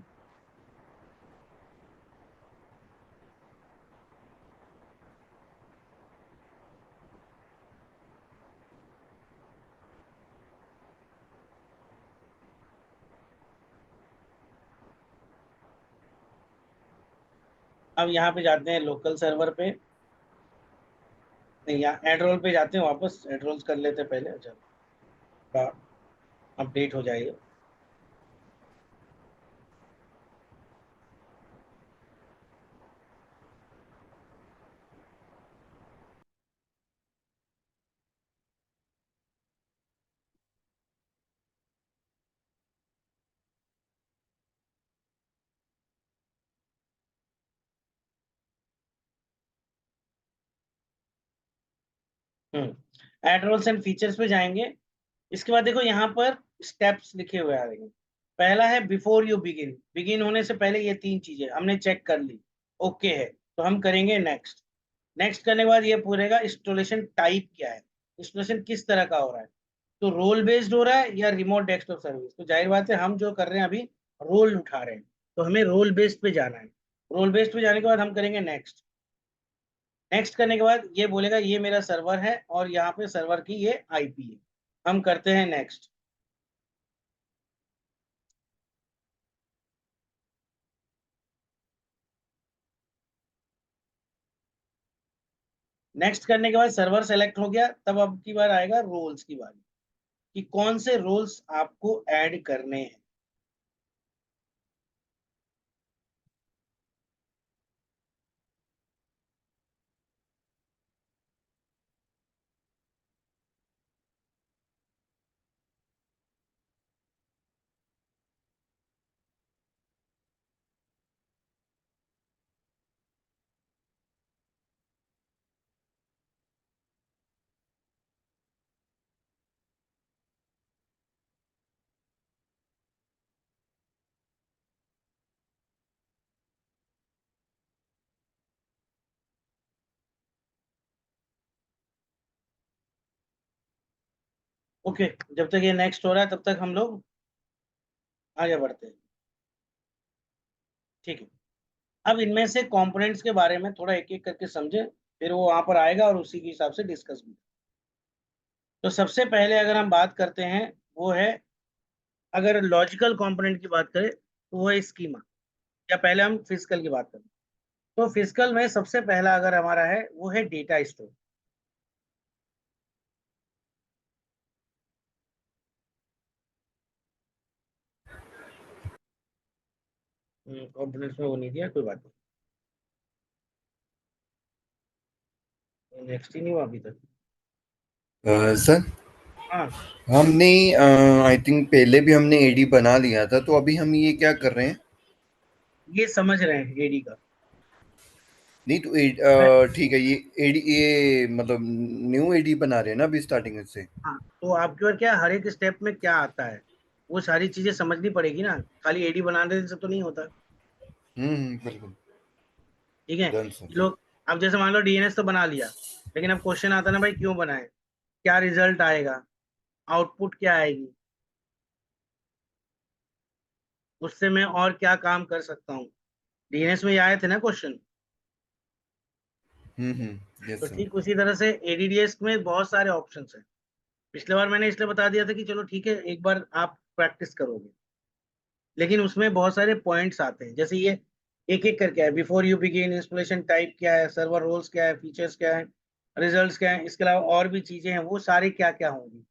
अब यहाँ पे जाते हैं लोकल सर्वर पे, नहीं यहाँ एड रोल पे जाते हैं, वापस एड रोल्स कर लेते हैं पहले। अच्छा, अपडेट हो जाएगा। एड रोल्स एंड फीचर्स पे जाएंगे। इसके बाद देखो यहाँ पर स्टेप्स लिखे हुए आ रहे हैं। पहला है बिफोर यू बिगिन, बिगिन होने से पहले ये 3 चीजें हमने चेक कर ली, ओके है, तो हम करेंगे नेक्स्ट। नेक्स्ट करने के बाद ये पूछेगा इंस्टॉलेशन टाइप क्या है, इंस्टॉलेशन किस तरह का हो रहा है, तो रोल बेस्ड हो रहा है या रिमोट डेस्कटॉप सर्विस। तो जाहिर बात है हम जो कर रहे हैं अभी रोल उठा रहे हैं, तो हमें रोल बेस्ड पे जाना है। रोल बेस्ड पे जाने के बाद हम करेंगे नेक्स्ट। नेक्स्ट करने के बाद ये बोलेगा ये मेरा सर्वर है और यहाँ पे सर्वर की ये आईपी है, हम करते हैं नेक्स्ट। नेक्स्ट करने के बाद सर्वर सेलेक्ट हो गया, तब अब की बार आएगा रोल्स की बारी, कि कौन से रोल्स आपको ऐड करने हैं। ओके, जब तक ये नेक्स्ट हो रहा है तब तक हम लोग आगे बढ़ते हैं। ठीक है, अब इनमें से कंपोनेंट्स के बारे में थोड़ा एक एक करके समझे, फिर वो वहां पर आएगा और उसी के हिसाब से डिस्कस भी। तो सबसे पहले अगर हम बात करते हैं, वो है, अगर लॉजिकल कंपोनेंट की बात करें तो वो है स्कीमा, या पहले हम फिजिकल की बात करें। तो फिजिकल में सबसे पहला अगर हमारा है वो है डेटा स्टोर। कंपोनेंट्स में वो नहीं दिया, कोई बात नहीं, नेक्स्ट ही नहीं हुआ अभी तक। सर हाँ, हमने आई थिंक पहले भी हमने एडी बना लिया था, तो अभी हम ये क्या कर रहे हैं? ये समझ रहे हैं एडी का। नहीं तो ठीक है, ये एडी ये मतलब न्यू एडी बना रहे हैं ना अभी स्टार्टिंग से। हाँ, तो आपके और क्या हर एक स्टेप में क्या आता है वो सारी चीजें समझनी पड़ेगी ना, खाली एडी बनाने से तो नहीं होता। बिल्कुल। ठीक है, डन ये सर। लोग, अब जैसे मान लो डीएनएस तो बना लिया, लेकिन अब क्वेश्चन आता है ना भाई क्यों बनाए, क्या रिजल्ट आएगा, आउटपुट क्या आएगी, उससे मैं और क्या काम कर सकता हूँ। डीएनएस में ये आए थे ना क्वेश्चन। तो यस सर। ठीक उसी तरह से एडीडीएस में बहुत सारे ऑप्शंस हैं। पिछले बार मैंने इसलिए बता दिया था कि चलो ठीक है एक बार आप प्रैक्टिस करोगे, लेकिन उसमें बहुत सारे पॉइंट्स आते हैं, जैसे ये एक एक करके है, before you begin, installation type क्या है, सर्वर रोल्स क्या है, फीचर्स क्या है, रिजल्ट्स क्या है, इसके अलावा और भी चीजें हैं, वो सारी क्या क्या होंगी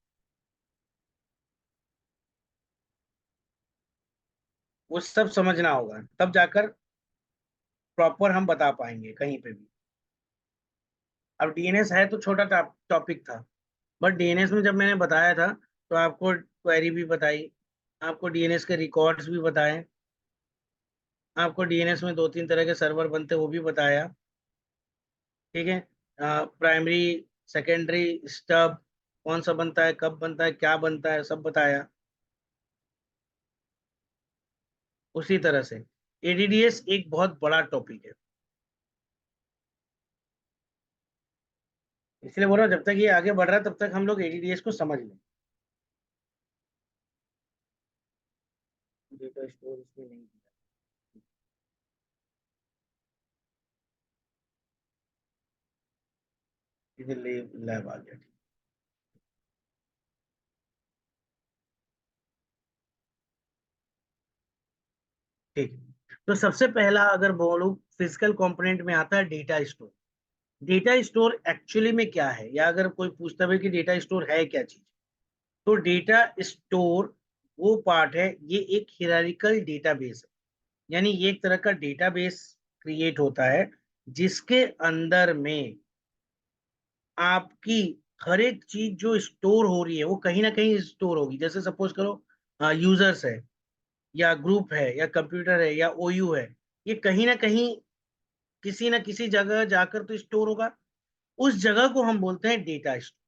वो सब समझना होगा, तब जाकर प्रॉपर हम बता पाएंगे कहीं पे भी। अब डीएनएस है तो छोटा टॉपिक था, बट डीएनएस में जब मैंने बताया था तो आपको क्वेरी भी बताई, आपको डीएनएस के रिकॉर्ड्स भी बताए, आपको डीएनएस में 2-3 तरह के सर्वर बनते वो भी बताया। ठीक है, प्राइमरी, सेकेंडरी, स्टब, कौन सा बनता है, कब बनता है, क्या बनता है, सब बताया। उसी तरह से एडीडीएस एक बहुत बड़ा टॉपिक है, इसलिए बोल रहा हूं जब तक ये आगे बढ़ रहा है तब तक हम लोग एडीडीएस को समझ लें। डेटा स्टोर इसमें नहीं दिया, इधर लैब आ गया। ठीक है, तो सबसे पहला अगर बोलूं फिजिकल कंपोनेंट में आता है data store. Data store actually में क्या है, या अगर कोई पूछता है कि डेटा स्टोर है क्या चीज, तो डेटा स्टोर वो पार्ट है, ये एक हिरारिकल डेटाबेस है। यानी ये एक तरह का डेटाबेस क्रिएट होता है जिसके अंदर में आपकी हर एक चीज जो स्टोर हो रही है वो कहीं ना कहीं स्टोर होगी। जैसे सपोज करो यूजर्स है, या ग्रुप है, या कंप्यूटर है, या ओयू है, ये कहीं ना कहीं किसी ना किसी जगह जाकर तो स्टोर होगा। उस जगह को हम बोलते हैं डेटा स्टोर।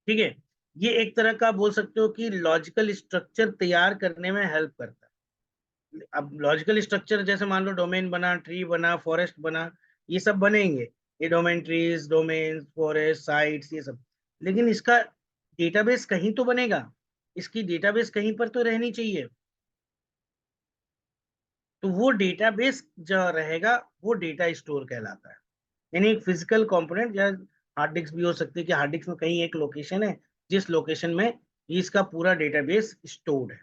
ठीक है, ये एक तरह का बोल सकते हो कि लॉजिकल स्ट्रक्चर तैयार करने में हेल्प करता है। अब लॉजिकल स्ट्रक्चर जैसे मान लो डोमेन बना, ट्री बना, फॉरेस्ट बना, ये सब बनेंगे, ये domain trees, domain, forest, sites, ये सब। लेकिन इसका डेटाबेस कहीं तो बनेगा, इसकी डेटाबेस कहीं पर तो रहनी चाहिए। तो वो डेटाबेस जो रहेगा वो डेटा स्टोर कहलाता है। यानी एक फिजिकल कंपोनेंट, या हार्ड डिस्क भी हो सकती है कि हार्ड डिस्क में कहीं एक लोकेशन है जिस लोकेशन में इसका पूरा डेटाबेस स्टोर्ड है।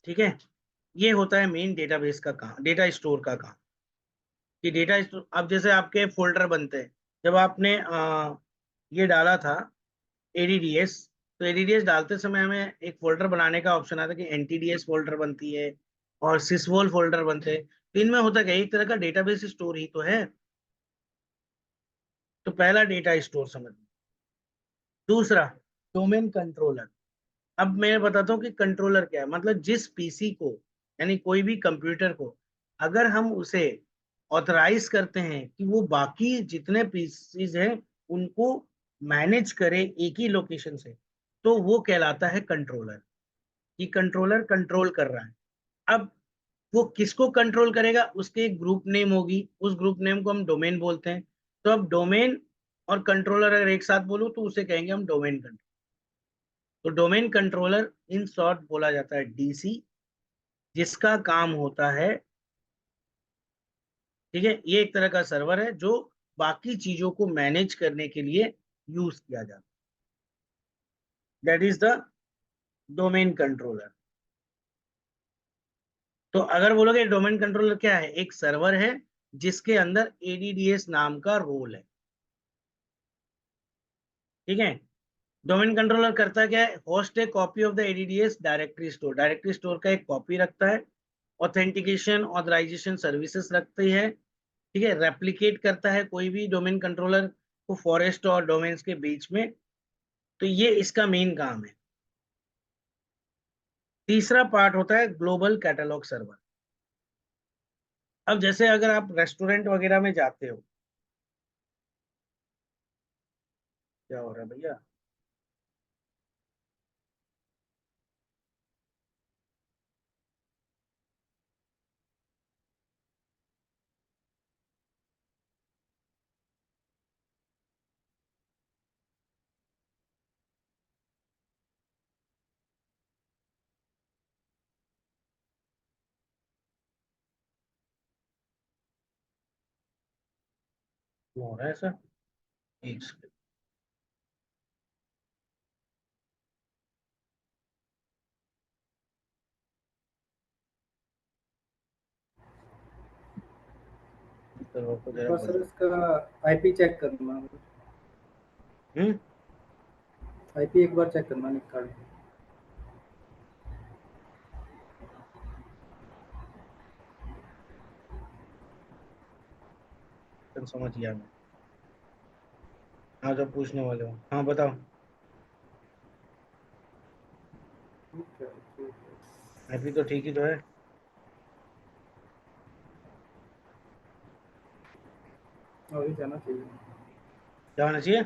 ठीक है, ये होता है मेन डेटाबेस का काम, डेटा स्टोर का काम। कि डेटा स्टोर, अब जैसे आपके फोल्डर बनते हैं, जब आपने ये डाला था एडीडीएस, तो एडीडीएस डालते समय हमें एक फोल्डर बनाने का ऑप्शन आता है कि एनटीडीएस फोल्डर बनती है और सिसवोल फोल्डर बनते हैं। तो इनमें होता क्या है, एक तरह का डेटाबेस स्टोर ही तो है। तो पहला डेटा स्टोर समझ। दूसरा डोमेन कंट्रोलर। अब मैं बताता हूँ कि कंट्रोलर क्या है। मतलब जिस पीसी को, यानी कोई भी कंप्यूटर को, अगर हम उसे ऑथराइज करते हैं कि वो बाकी जितने पीसीज हैं उनको मैनेज करे एक ही लोकेशन से, तो वो कहलाता है कंट्रोलर। कि कंट्रोलर कंट्रोल कर रहा है। अब वो किसको कंट्रोल करेगा, उसके एक ग्रुप नेम होगी, उस ग्रुप नेम को हम डोमेन बोलते हैं। तो अब डोमेन और कंट्रोलर अगर एक साथ बोलूं तो उसे कहेंगे हम डोमेन कंट्रोलर। तो डोमेन कंट्रोलर इन शॉर्ट बोला जाता है डीसी, जिसका काम होता है, ठीक है, ये एक तरह का सर्वर है जो बाकी चीजों को मैनेज करने के लिए यूज किया जाता है। That is the domain controller. तो अगर बोलोगे डोमेन कंट्रोलर क्या है, एक सर्वर है जिसके अंदर एडीडीएस नाम का रोल है। ठीक है, डोमेन कंट्रोलर करता क्या है, host A copy of the ADDS directory store, directory store का एक कॉपी रखता है। ऑथेंटिकेशन ऑथराइजेशन सर्विसेज रखती है। ठीक है, रेप्लिकेट करता है कोई भी डोमेन कंट्रोलर को फॉरेस्ट और डोमेन्स के बीच में। तो ये इसका मेन काम है। तीसरा पार्ट होता है ग्लोबल कैटलॉग सर्वर। अब जैसे अगर आप रेस्टोरेंट वगैरह में जाते हो, क्या हो रहा है भैया, क्यों हो रहा है ऐसा, एक सेकंड। सर्वर को एक जरा बार बंद सर इसका आईपी चेक करना, हम्म आईपी एक बार चेक करना निकाल के। समझ गया मैं। हाँ, जब पूछने वाले हो, हाँ बताओ। ठीक है, ठीक है। अभी तो ठीक ही तो है। आगे जाना चाहिए। क्या होना चाहिए?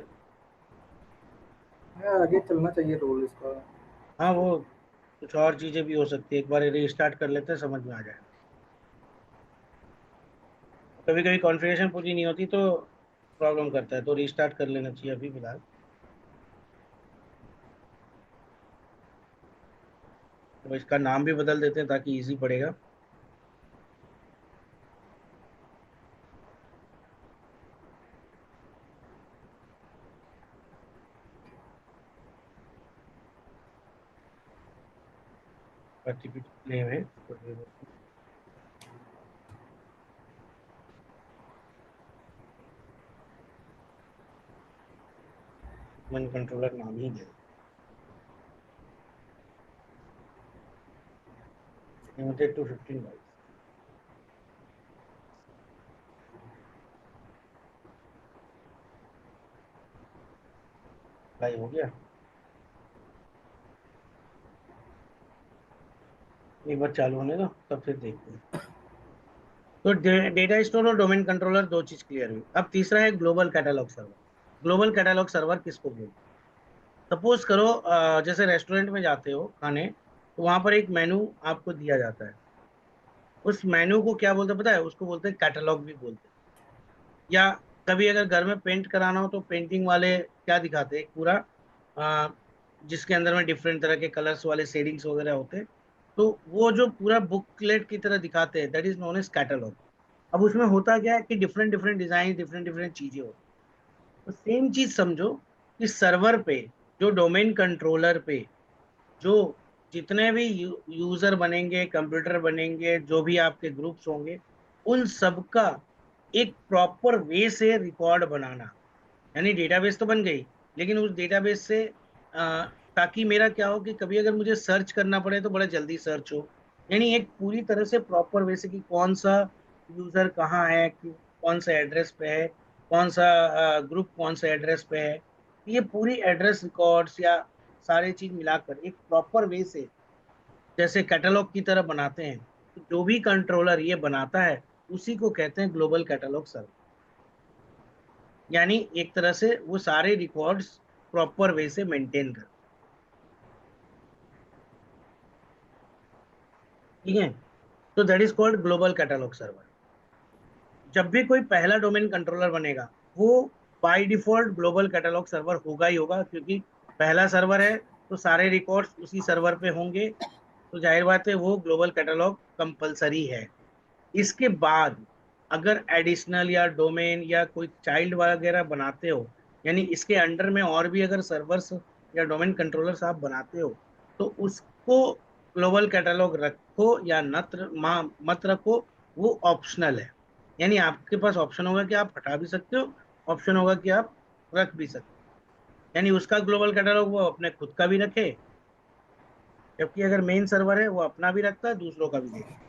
आगे चलना चाहिए रोल इसका। हाँ, वो कुछ और चीजें भी हो सकती है, एक बार रीस्टार्ट कर लेते हैं, समझ में आ जाए। कभी कभी कॉन्फ़िगरेशन पूरी नहीं होती तो प्रॉब्लम करता है, तो रीस्टार्ट कर लेना चाहिए अभी फिलहाल। तो इसका नाम भी बदल देते हैं ताकि इजी पड़ेगा। प्ले में मन कंट्रोलर नाम ही दे, लिमिटेड टू 15 बाइट्स। भाई हो गया, एक बार चालू होने दो तब फिर देखते हैं। तो डेटा स्टोर और डोमेन कंट्रोलर, दो चीज क्लियर हुई। अब तीसरा है global catalogue server. Global catalogue server किसको बोलते हैं? सपोज करो जैसे रेस्टोरेंट में जाते हो खाने, तो वहां पर एक मेनू आपको दिया जाता है। उस मेनू को क्या बोलते हैं पता है? उसको बोलते हैं कैटलॉग भी बोलते हैं। या कभी अगर घर में पेंट कराना हो तो पेंटिंग वाले क्या दिखाते हैं, एक पूरा अ, जिसके अंदर में डिफरेंट तरह के कलर्स वाले शेडिंग्स वगैरह होते हैं। तो वो जो पूरा बुकलेट की तरह दिखाते हैं, that is known as catalog. अब उसमें होता क्या है कि different different design, different different चीजें होती हैं। तो सेम चीज समझो कि सर्वर पे, जो डोमेन कंट्रोलर पे, जो जितने भी यूजर बनेंगे, कंप्यूटर बनेंगे, जो भी आपके ग्रुप्स होंगे, उन सबका एक प्रॉपर वे से रिकॉर्ड बनाना। यानी डेटाबेस तो बन गई, लेकिन उस डेटाबेस से ताकि मेरा क्या हो कि कभी अगर मुझे सर्च करना पड़े तो बड़ा जल्दी सर्च हो। यानी एक पूरी तरह से प्रॉपर वे से कि कौन सा यूजर कहाँ है, कौन सा एड्रेस पे है, कौन सा ग्रुप कौन सा एड्रेस पे है। ये पूरी एड्रेस रिकॉर्ड्स या सारी चीज मिलाकर एक प्रॉपर वे से जैसे कैटलॉग की तरह बनाते हैं। तो जो भी कंट्रोलर ये बनाता है, उसी को कहते हैं ग्लोबल कैटलॉग सर्वर। यानी एक तरह से वो सारे रिकॉर्ड्स प्रॉपर वे से मेंटेन कर, ठीक है। तो that is called global catalogue server. जब भी कोई पहला डोमेन कंट्रोलर बनेगा, वो by default global catalogue server होगा ही होगा, क्योंकि पहला सर्वर है तो सारे रिकॉर्ड्स उसी सर्वर पे होंगे। तो जाहिर बात है वो ग्लोबल कैटलॉग कंपलसरी है। इसके बाद अगर एडिशनल या डोमेन या कोई चाइल्ड वगैरह बनाते हो, यानी इसके अंडर में और भी अगर सर्वर्स या डोमेन कंट्रोलर्स आप बनाते हो, तो उसको ग्लोबल कैटलॉग रखो या मत रखो, वो ऑप्शनल है। यानी आपके पास ऑप्शन होगा कि आप हटा भी सकते हो, ऑप्शन होगा कि आप रख भी सकते हो। यानी उसका ग्लोबल कैटलॉग वो अपने खुद का भी रखे, जबकि अगर मेन सर्वर है वो अपना भी रखता है, दूसरों का भी देखता है।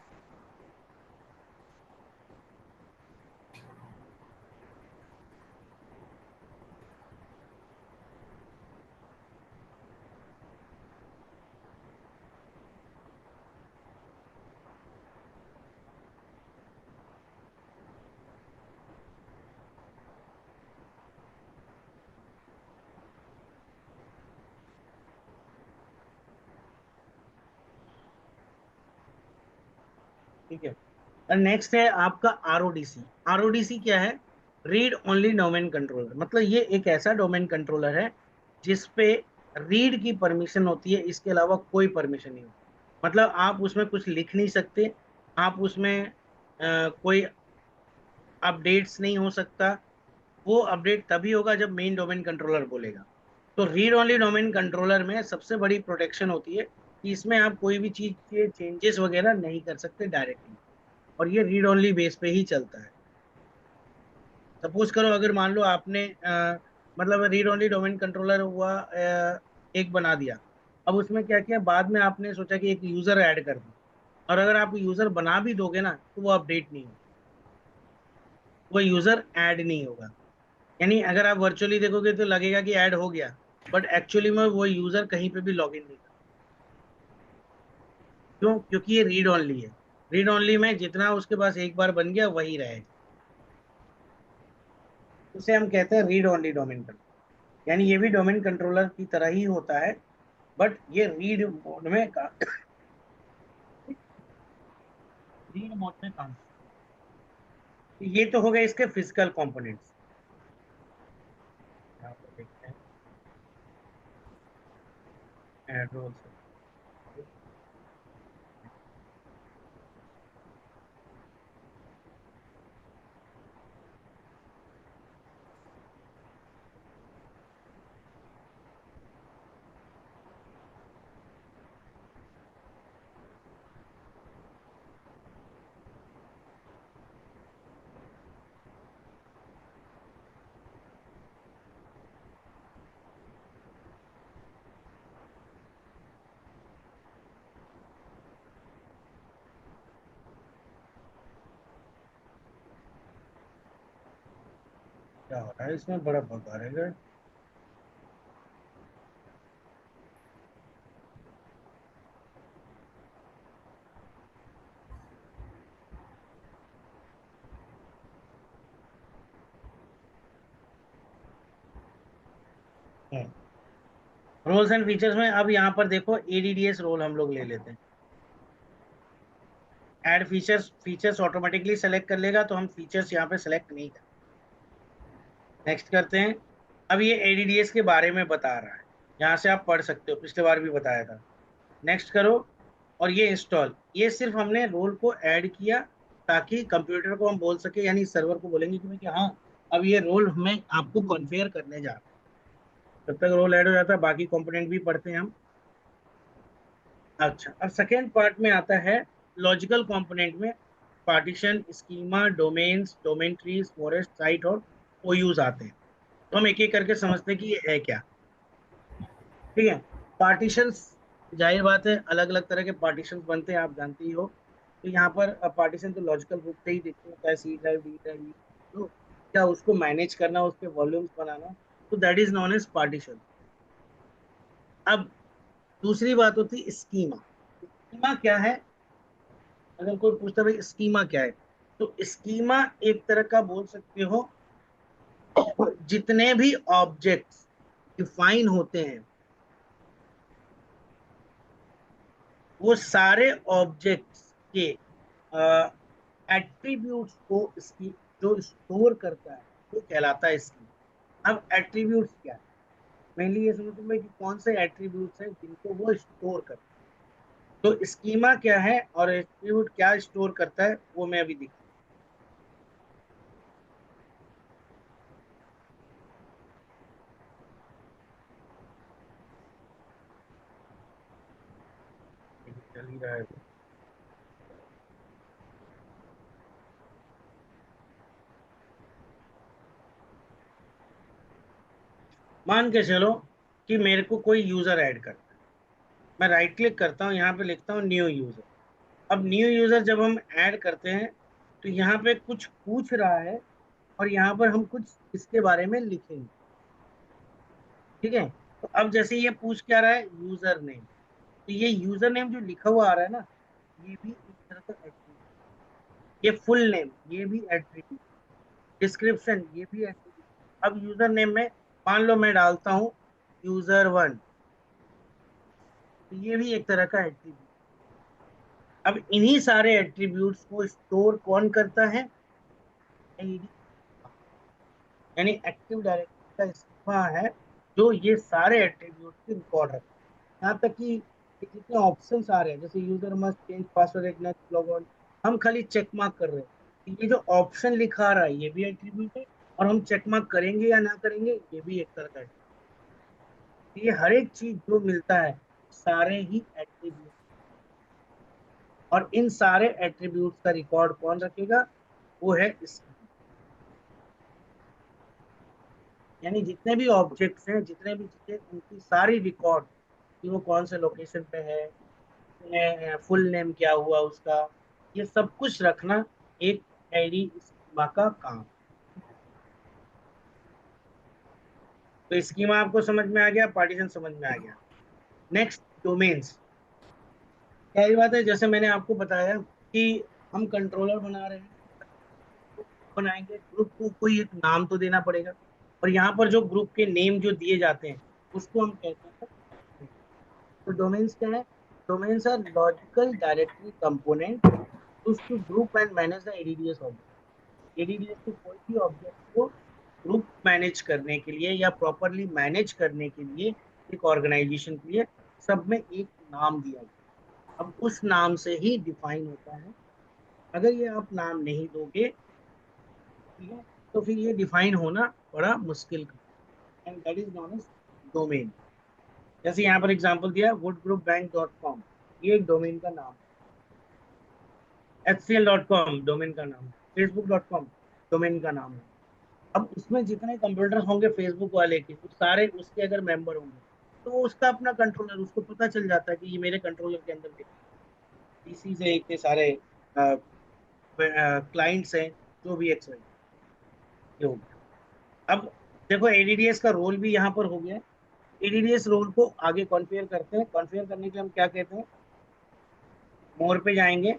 ठीक है। और नेक्स्ट है आपका आरओडीसी। आरओडीसी क्या है? Read only domain controller. मतलब ये एक ऐसा डोमेन कंट्रोलर है जिसपे रीड की परमिशन होती है, इसके अलावा कोई परमिशन नहीं होती। मतलब आप उसमें कुछ लिख नहीं सकते, आप उसमें कोई अपडेट्स नहीं हो सकता। वो अपडेट तभी होगा जब मेन डोमेन कंट्रोलर बोलेगा। तो रीड ओनली डोमेन कंट्रोलर में सबसे बड़ी प्रोटेक्शन होती है कि इसमें आप कोई भी चीज के चेंजेस वगैरह नहीं कर सकते डायरेक्टली, और ये रीड ओनली बेस पे ही चलता है। सपोज करो अगर मान लो आपने मतलब रीड ओनली डोमेन कंट्रोलर हुआ, एक बना दिया। अब उसमें क्या किया, बाद में आपने सोचा कि एक यूजर ऐड कर दूं, और अगर आप यूजर बना भी दोगे ना तो वो अपडेट नहीं होगा, वो यूजर ऐड नहीं होगा। यानी अगर आप वर्चुअली देखोगे तो लगेगा कि ऐड हो गया, बट एक्चुअली में वो यूजर कहीं पे भी लॉग इन नहीं कर। क्यों? क्योंकि ये रीड ओनली है। रीड ओनली में जितना उसके पास एक बार बन गया वही रहेगा। उसे हम कहते हैं रीड ओनली डोमेन कंट्रोलर। यानी ये भी डोमेन कंट्रोलर की तरह ही होता है, बट ये रीड मोड में काम। ये तो हो गए इसके फिजिकल कंपोनेंट्स। यहाँ पर देखते हैं ऐड रोल्स। क्या हो रहा है इसमें, बड़ा बगा रहेगा। रोल्स एंड फीचर्स में अब यहाँ पर देखो एडीडीएस रोल हम लोग ले लेते हैं। Add features, features automatically select कर लेगा, तो हम फीचर्स यहाँ पे सेलेक्ट नहीं कर। नेक्स्ट करते हैं। अब ये एडीडीएस के बारे में बता रहा है, यहाँ से आप पढ़ सकते हो, पिछले बार भी बताया था। नेक्स्ट करो। और ये इंस्टॉल, ये सिर्फ हमने रोल को ऐड किया ताकि कंप्यूटर को हम बोल सके, यानी सर्वर को बोलेंगे कि भाई कि हाँ अब ये रोल हमें आपको कॉन्फ़िगर करने जा रहा है। जब तक रोल ऐड हो जाता है बाकी कंपोनेंट भी पढ़ते हैं हम। अच्छा, अब सेकेंड पार्ट में आता है लॉजिकल कंपोनेंट में partition, schema, domains, domain trees, forest, site और ओयूज आते हैं। तो हम एक एक करके समझते हैं कि ये है क्या। ठीक है। पार्टीशंस, जाहिर बात है अलग अलग तरह के पार्टीशंस बनते हैं, आप जानते ही हो। तो यहाँ पर पार्टीशन तो लॉजिकल रूप से ही देखते हैं, चाहे सी ड्राइव, डी ड्राइव, तो क्या उसको मैनेज करना, उसके वॉल्यूम्स बनाना, तो that is known as partition. अब दूसरी बात होती है स्कीमा। स्कीमा क्या है? अगर कोई पूछता है भाई स्कीमा क्या है, तो स्कीमा एक तरह का बोल सकते हो, जितने भी ऑब्जेक्ट्स डिफाइन होते हैं वो सारे ऑब्जेक्ट्स के एट्रीब्यूट्स को इसकी जो स्टोर करता है वो कहलाता है स्कीमा। अब एट्रीब्यूट्स क्या है? मेनली ये समझते हैं कि कौन से एट्रीब्यूट्स हैं जिनको वो स्टोर करता है। तो स्कीमा क्या है और एट्रीब्यूट क्या स्टोर करता है वो मैं अभी दिखा। चल ही रहा है। मान के चलो कि मेरे को कोई यूजर ऐड करता है, मैं राइट क्लिक करता हूँ, यहाँ पे लिखता हूँ न्यू यूजर। अब न्यू यूजर जब हम ऐड करते हैं तो यहाँ पे कुछ पूछ रहा है और यहाँ पर हम कुछ इसके बारे में लिखेंगे। ठीक है। तो अब जैसे ये पूछ क्या रहा है, यूजर नेम, तो ये यूजर नेम जो लिखा हुआ आ रहा है ना, ये भी एक तरह का एट्रीब्यूट। ये फुल नेम, ये भी एट्रीब्यूट। डिस्क्रिप्शन, ये भी एट्रीब्यूट। अब यूजर नेम में मान लो मैं डालता हूँ यूजर 1, तो ये भी एक तरह का एट्रीब्यूट। अब इन्हीं सारे एट्रीब्यूट्स को स्टोर कौन करता है? आईडी, यानी एक्टिव डायरेक्टरी का स्कीमा है जो ये सारे एट्रीब्यूट की रिकॉर्ड रखता है। यहाँ तक कि ये जितने ऑप्शंस आ रहे हैं, जैसे user must change password at next log on, हम खाली चेक मार्क कर रहे हैं। तो ये जो ऑप्शन लिखा आ रहा है ये भी एट्रीब्यूट है, और हम चेक मार्क करेंगे या ना करेंगे ये भी एक तरह का attribute है। ये हर एक चीज जो मिलता है सारे ही एट्रीब्यूट, और इन सारे एट्रीब्यूट्स का रिकॉर्ड कौन रखेगा? वो है स्कीमा। यानी जितने भी ऑब्जेक्ट्स हैं, जितने भी चीजें, उनकी सारी रिकॉर्ड कि वो कौन से लोकेशन पे है, फुल नेम क्या हुआ उसका, ये सब कुछ रखना एक आईडी स्कीमा का काम। तो स्कीमा आपको समझ में आ गया, पार्टीशन समझ में आ गया। Next, domains. क्या ये बात है, जैसे मैंने आपको बताया कि हम कंट्रोलर बना रहे हैं, बनाएंगे, ग्रुप को कोई एक नाम तो देना पड़ेगा, और यहाँ पर जो ग्रुप के नेम जो दिए जाते हैं उसको हम कहते हैं domain। तो डोमेन्स क्या है? Domains are logical directory component used to group and manage the ADDS object. ADDS के कोई भी ऑब्जेक्ट को ग्रुप मैनेज करने के लिए या प्रॉपरली मैनेज करने के लिए एक ऑर्गेनाइजेशन के लिए सब में एक नाम दिया गया। अब उस नाम से ही डिफाइन होता है। अगर ये आप नाम नहीं दोगे, ठीक है, तो फिर ये डिफाइन होना बड़ा मुश्किल का, and that is known as domain. जैसे यहाँ पर एग्जांपल दिया woodgroupbank.com, ये एक डोमेन का नाम है। hcl.com डोमेन का नाम है। facebook.com डोमेन का नाम है। अब उसमें जितने कंप्यूटर होंगे फेसबुक वाले के, वो सारे उसके अगर मेंबर होंगे तो वो उसका अपना कंट्रोलर, उसको पता चल जाता है कि ये मेरे कंट्रोलर के अंदर पीसी से इतने सारे क्लाइंट्स हैं, जो भी एक्स ये हो गया। अब देखो एडीडीएस का रोल भी यहाँ पर हो गया है। एडीडीएस रोल को आगे कॉन्फ़िगर करते हैं। कॉन्फ़िगर करने के लिए हम क्या कहते हैं? मोर पे जाएंगे।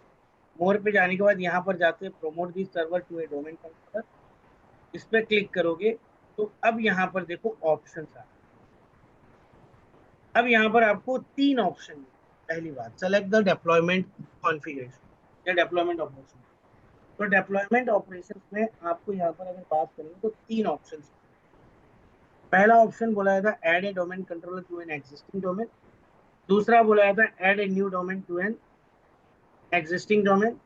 मोर पे जाने के बाद यहाँ पर जाते हैं promote this server to a domain controller. इस पे क्लिक करोगे तो अब यहाँ पर देखो ऑप्शन आ। अब यहाँ पर आपको तीन ऑप्शन। पहली बात, सेलेक्ट द डिप्लॉयमेंट कॉन्फ़िगरेशन या डिप्लॉयमेंट ऑपरेशन। तो डिप्लॉयमेंट ऑपरेशंस में आपको यहाँ पर अगर बात करें तो तीन ऑप्शन। पहला ऑप्शन बोला था add a domain controller to an existing domain. दूसरा बोला था add a new domain to an existing domain.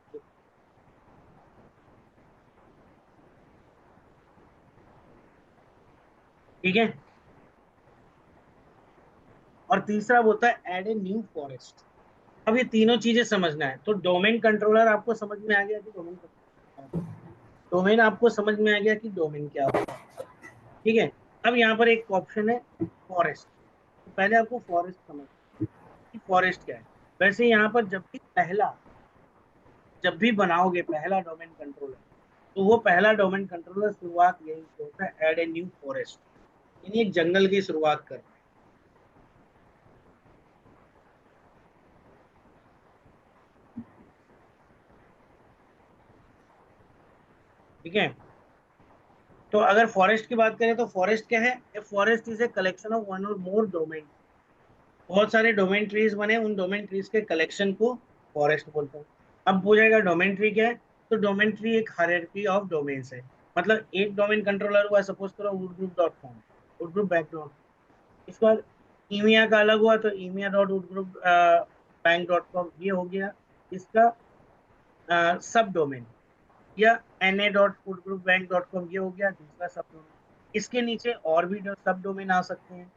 ठीक है। और तीसरा बोलता है ऐड ए न्यू फॉरेस्ट। अब ये तीनों चीजें समझना है। तो डोमेन कंट्रोलर आपको समझ में आ गया कि डोमेन कंट्रोलर, डोमेन आपको समझ में आ गया कि डोमेन क्या होता है। ठीक है। अब यहाँ पर एक ऑप्शन है फॉरेस्ट। तो पहले आपको फॉरेस्ट समझ कि फॉरेस्ट क्या है। वैसे यहाँ पर जब भी बनाओगे पहला डोमेन कंट्रोलर, तो वो पहला डोमेन कंट्रोलर शुरुआत यही से होता है, ऐड ए न्यू फॉरेस्ट, यानी एक जंगल की शुरुआत करना है। ठीक है। तो अगर फॉरेस्ट की बात करें तो फॉरेस्ट क्या है? A forest is a collection of one or more domain. बहुत सारे डोमेन ट्रीज बने, उन डोमेन ट्रीज के कलेक्शन को फॉरेस्ट बोलते हैं। अब पूछेगा डोमेन ट्री क्या है? तो डोमेन ट्री एक हायरार्की ऑफ डोमेन्स है। मतलब एक डोमेन कंट्रोलर हुआ, सपोज करो woodgroup.com, woodgroupbank.com। इसके बाद ईमिया का अलग हुआ, तो ईमिया डॉट woodgroupbank.com ये हो गया इसका सब डोमेन। या na.woodgroupbank.com ये हो गया दूसरा सब डोमेन। इसके नीचे और भी सब डोमेन आ सकते हैं।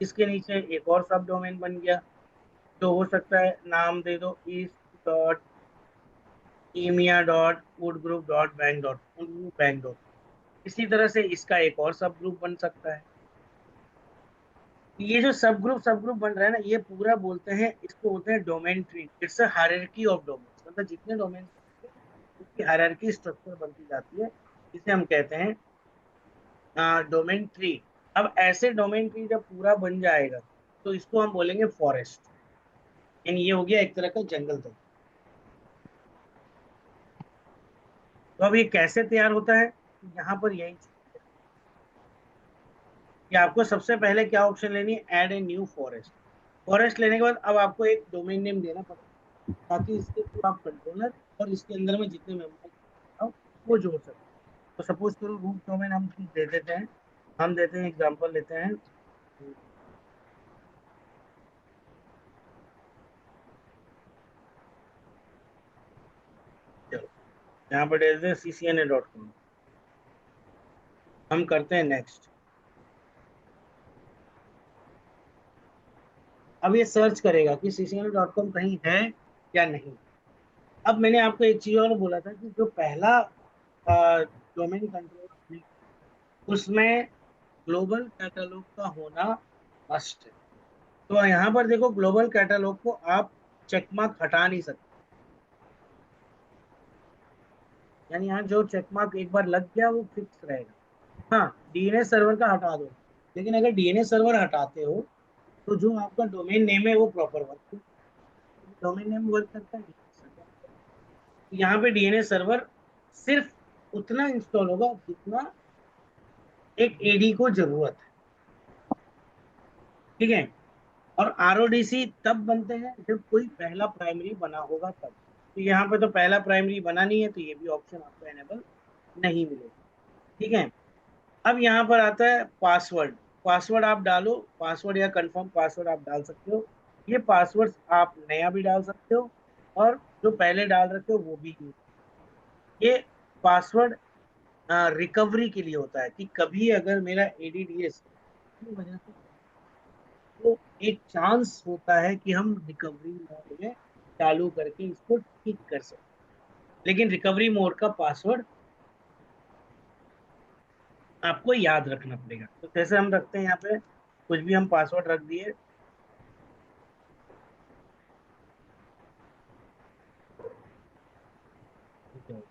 इसके नीचे एक और सब डोमेन बन गया, जो हो सकता है नाम दे दो east.emia.woodgroup.bank.com। इसी तरह से इसका एक और सब ग्रुप बन सकता है। ये जो सब ग्रुप बन रहा है ना, ये पूरा बोलते हैं, इसको बोलते हैं domain tree. It's a hierarchy of domains. मतलब जितने डोमेन उसकी हायरार्की स्ट्रक्चर बनती जाती है, इसे हम कहते हैं डोमेन ट्री। अब ऐसे डोमेन ट्री जब पूरा बन जाएगा तो इसको हम बोलेंगे फॉरेस्ट, यानी ये हो गया एक तरह का जंगल। तो अब ये कैसे तैयार होता है? यहाँ पर यही चीज़ है कि आपको सबसे पहले क्या ऑप्शन लेनी है? Add a new forest. Forest लेने के बाद अब आपको एक डोमेन नेम देना पड़ेगा, ताकि इसके थ्रू आप कंट्रोलर और इसके अंदर में जितने मेंबर वो जोड़ सकते। तो सपोज करो रूट डोमेन हम दे देते हैं। हम देते हैं एग्जांपल लेते हैं। चलो यहाँ पर दे देते हैं ccna.com। हम करते हैं नेक्स्ट। अब ये सर्च करेगा कि ccna.com कहीं है या नहीं। अब मैंने आपको एक चीज और बोला था कि जो पहला डोमेन कंट्रोल उसमें ग्लोबल कैटलॉग का होना मस्ट है। तो यहाँ पर देखो ग्लोबल कैटलॉग को आप चेकमार्क हटा नहीं सकते। यानी यहाँ जो चेकमार्क एक बार लग गया वो फिक्स रहेगा। हाँ, डीएनएस सर्वर का हटा दो, लेकिन अगर डीएनएस सर्वर हटाते हो तो जो आपका डोमेन नेम है वो proper work, domain name work करता है, DNS सर्वर। यहाँ पे डीएनएस सर्वर सिर्फ उतना इंस्टॉल होगा जितना एक एडी को जरूरत है, ठीक है। और आरओडीसी तब बनते हैं जब कोई पहला प्राइमरी बना होगा तब। तो यहाँ पे तो पहला प्राइमरी बना नहीं है, तो ये भी ऑप्शन आपको एनेबल नहीं मिलेगा, ठीक है। अब यहाँ पर आता है पासवर्ड। पासवर्ड आप डालो, पासवर्ड या कंफर्म पासवर्ड आप डाल सकते हो। ये पासवर्ड आप नया भी डाल सकते हो और जो पहले डाल रखे हो वो भी यूज। ये पासवर्ड रिकवरी के लिए होता है कि कभी अगर मेरा एडीडीएस की वजह से, तो एक चांस होता है कि हम रिकवरी मोड में चालू करके इसको ठीक कर सकते। लेकिन रिकवरी मोड का पासवर्ड आपको याद रखना पड़ेगा। तो जैसे हम रखते हैं यहाँ पे कुछ भी हम पासवर्ड रख दिए, ठीक है।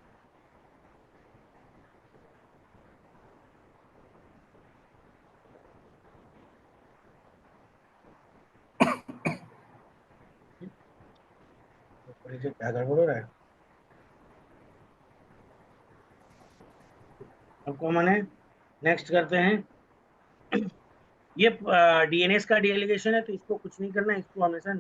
तो क्या गड़बड़ हो रहा है आपको, मैंने नेक्स्ट करते हैं। ये डीएनएस का डेलीगेशन है, तो इसको कुछ नहीं करना है, इसको हमेशा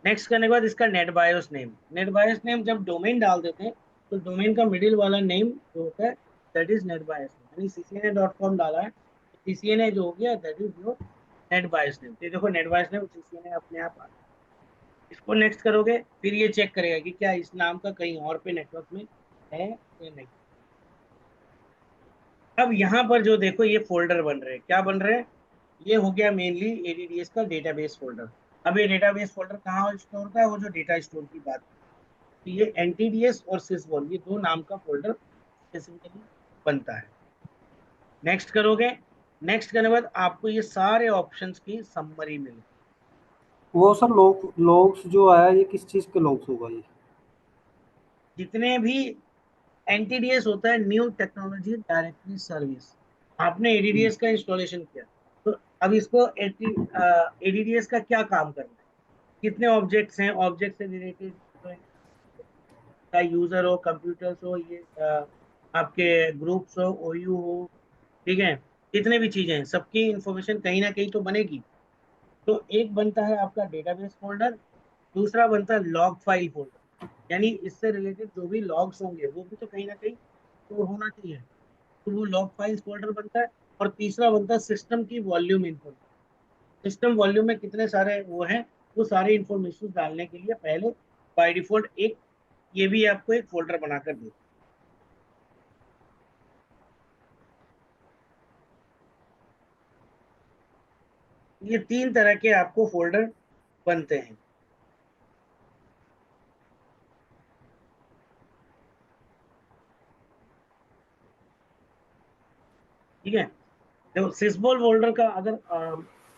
नेक्स्ट करने के बाद इसका net BIOS name. Net BIOS name जब डोमेन डाल देते हैं तो डोमेन का मिडिल वाला नेम जो होता है that is net BIOS name. यानी ccna.com डाला है, ccna जो हो गया that is your net BIOS name. तो देखो नेट बायोस नेम ccna अपने आप आ गया। इसको नेक्स्ट करोगे, फिर ये चेक करेगा कि क्या इस नाम का कहीं और पे नेटवर्क में है या नहीं। अब यहाँ पर जो देखो ये फोल्डर बन रहे हैं, क्या बन रहे हैं, ये हो गया मेनली एडीडीएस का डेटाबेस फोल्डर। अब ये डेटाबेस फोल्डर कहाँ स्टोर होता है, वो जो डेटा स्टोर की बात, तो ये एनटीडीएस और सिसबोल ये दो नाम का फोल्डर स्पेसिफिकली बनता है। नेक्स्ट करोगे, नेक्स्ट करने के बाद आपको ये सारे ऑप्शंस की समरी मिलेगी। वो सर लॉग्स जो आया ये किस चीज के लॉग्स होगा ये? जितने भी एनटीडीएस होता है न्यू टेक्नोलॉजी डायरेक्टरी सर्विस, आपने एडीडीएस का इंस्टॉलेशन किया, तो अब इसको एडीडीएस का क्या काम करना है, कितने ऑब्जेक्ट्स हैं, ऑब्जेक्ट से रिलेटेड का यूजर हो, कंप्यूटर्स हो, ये आपके ग्रुप्स हो, ओयू हो, ठीक है, जितने भी चीजें हैं सबकी इंफॉर्मेशन कहीं ना कहीं तो बनेगी। तो एक बनता है आपका डेटाबेस फोल्डर, दूसरा बनता है लॉग फाइल फोल्डर, यानी इससे रिलेटेड जो भी लॉग्स होंगे वो भी तो कहीं ना कहीं स्टोर होना चाहिए, तो वो लॉग फाइल्स फोल्डर बनता है। और तीसरा बनता है सिस्टम की वॉल्यूम इंफॉर्मेशन। सिस्टम वॉल्यूम में कितने सारे वो हैं, वो सारे इंफॉर्मेशन डालने के लिए पहले बाय डिफॉल्ट एक ये भी आपको एक फोल्डर बनाकर देता है। ये तीन तरह के आपको फोल्डर बनते हैं, ठीक है। देखो सिसबोल फोल्डर का अगर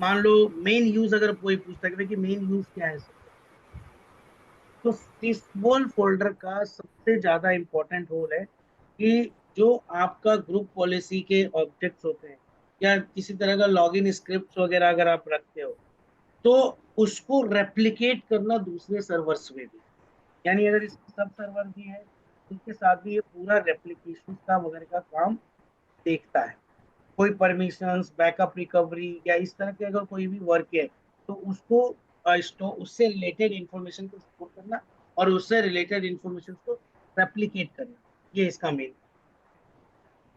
मान लो मेन यूज अगर कोई पूछता है कि मेन यूज क्या है, तो सिसबोल फोल्डर का सबसे ज्यादा इंपॉर्टेंट रोल है कि जो आपका ग्रुप पॉलिसी के ऑब्जेक्ट्स होते हैं या किसी तरह का लॉगिन स्क्रिप्ट वगैरह अगर आप रखते हो, तो उसको रेप्लिकेट करना दूसरे सर्वर्स में भी, यानी अगर इसमें सब सर्वर भी है उनके साथ भी ये पूरा रेप्लिकेशन का वगैरह का काम देखता है। कोई परमिशंस, बैकअप रिकवरी या इस तरह के अगर कोई भी वर्क है तो उसको स्टोर, उससे रिलेटेड इंफॉर्मेशन को स्टोर करना और उससे रिलेटेड इंफॉर्मेशन को रेप्लिकेट करना, ये इसका मेन,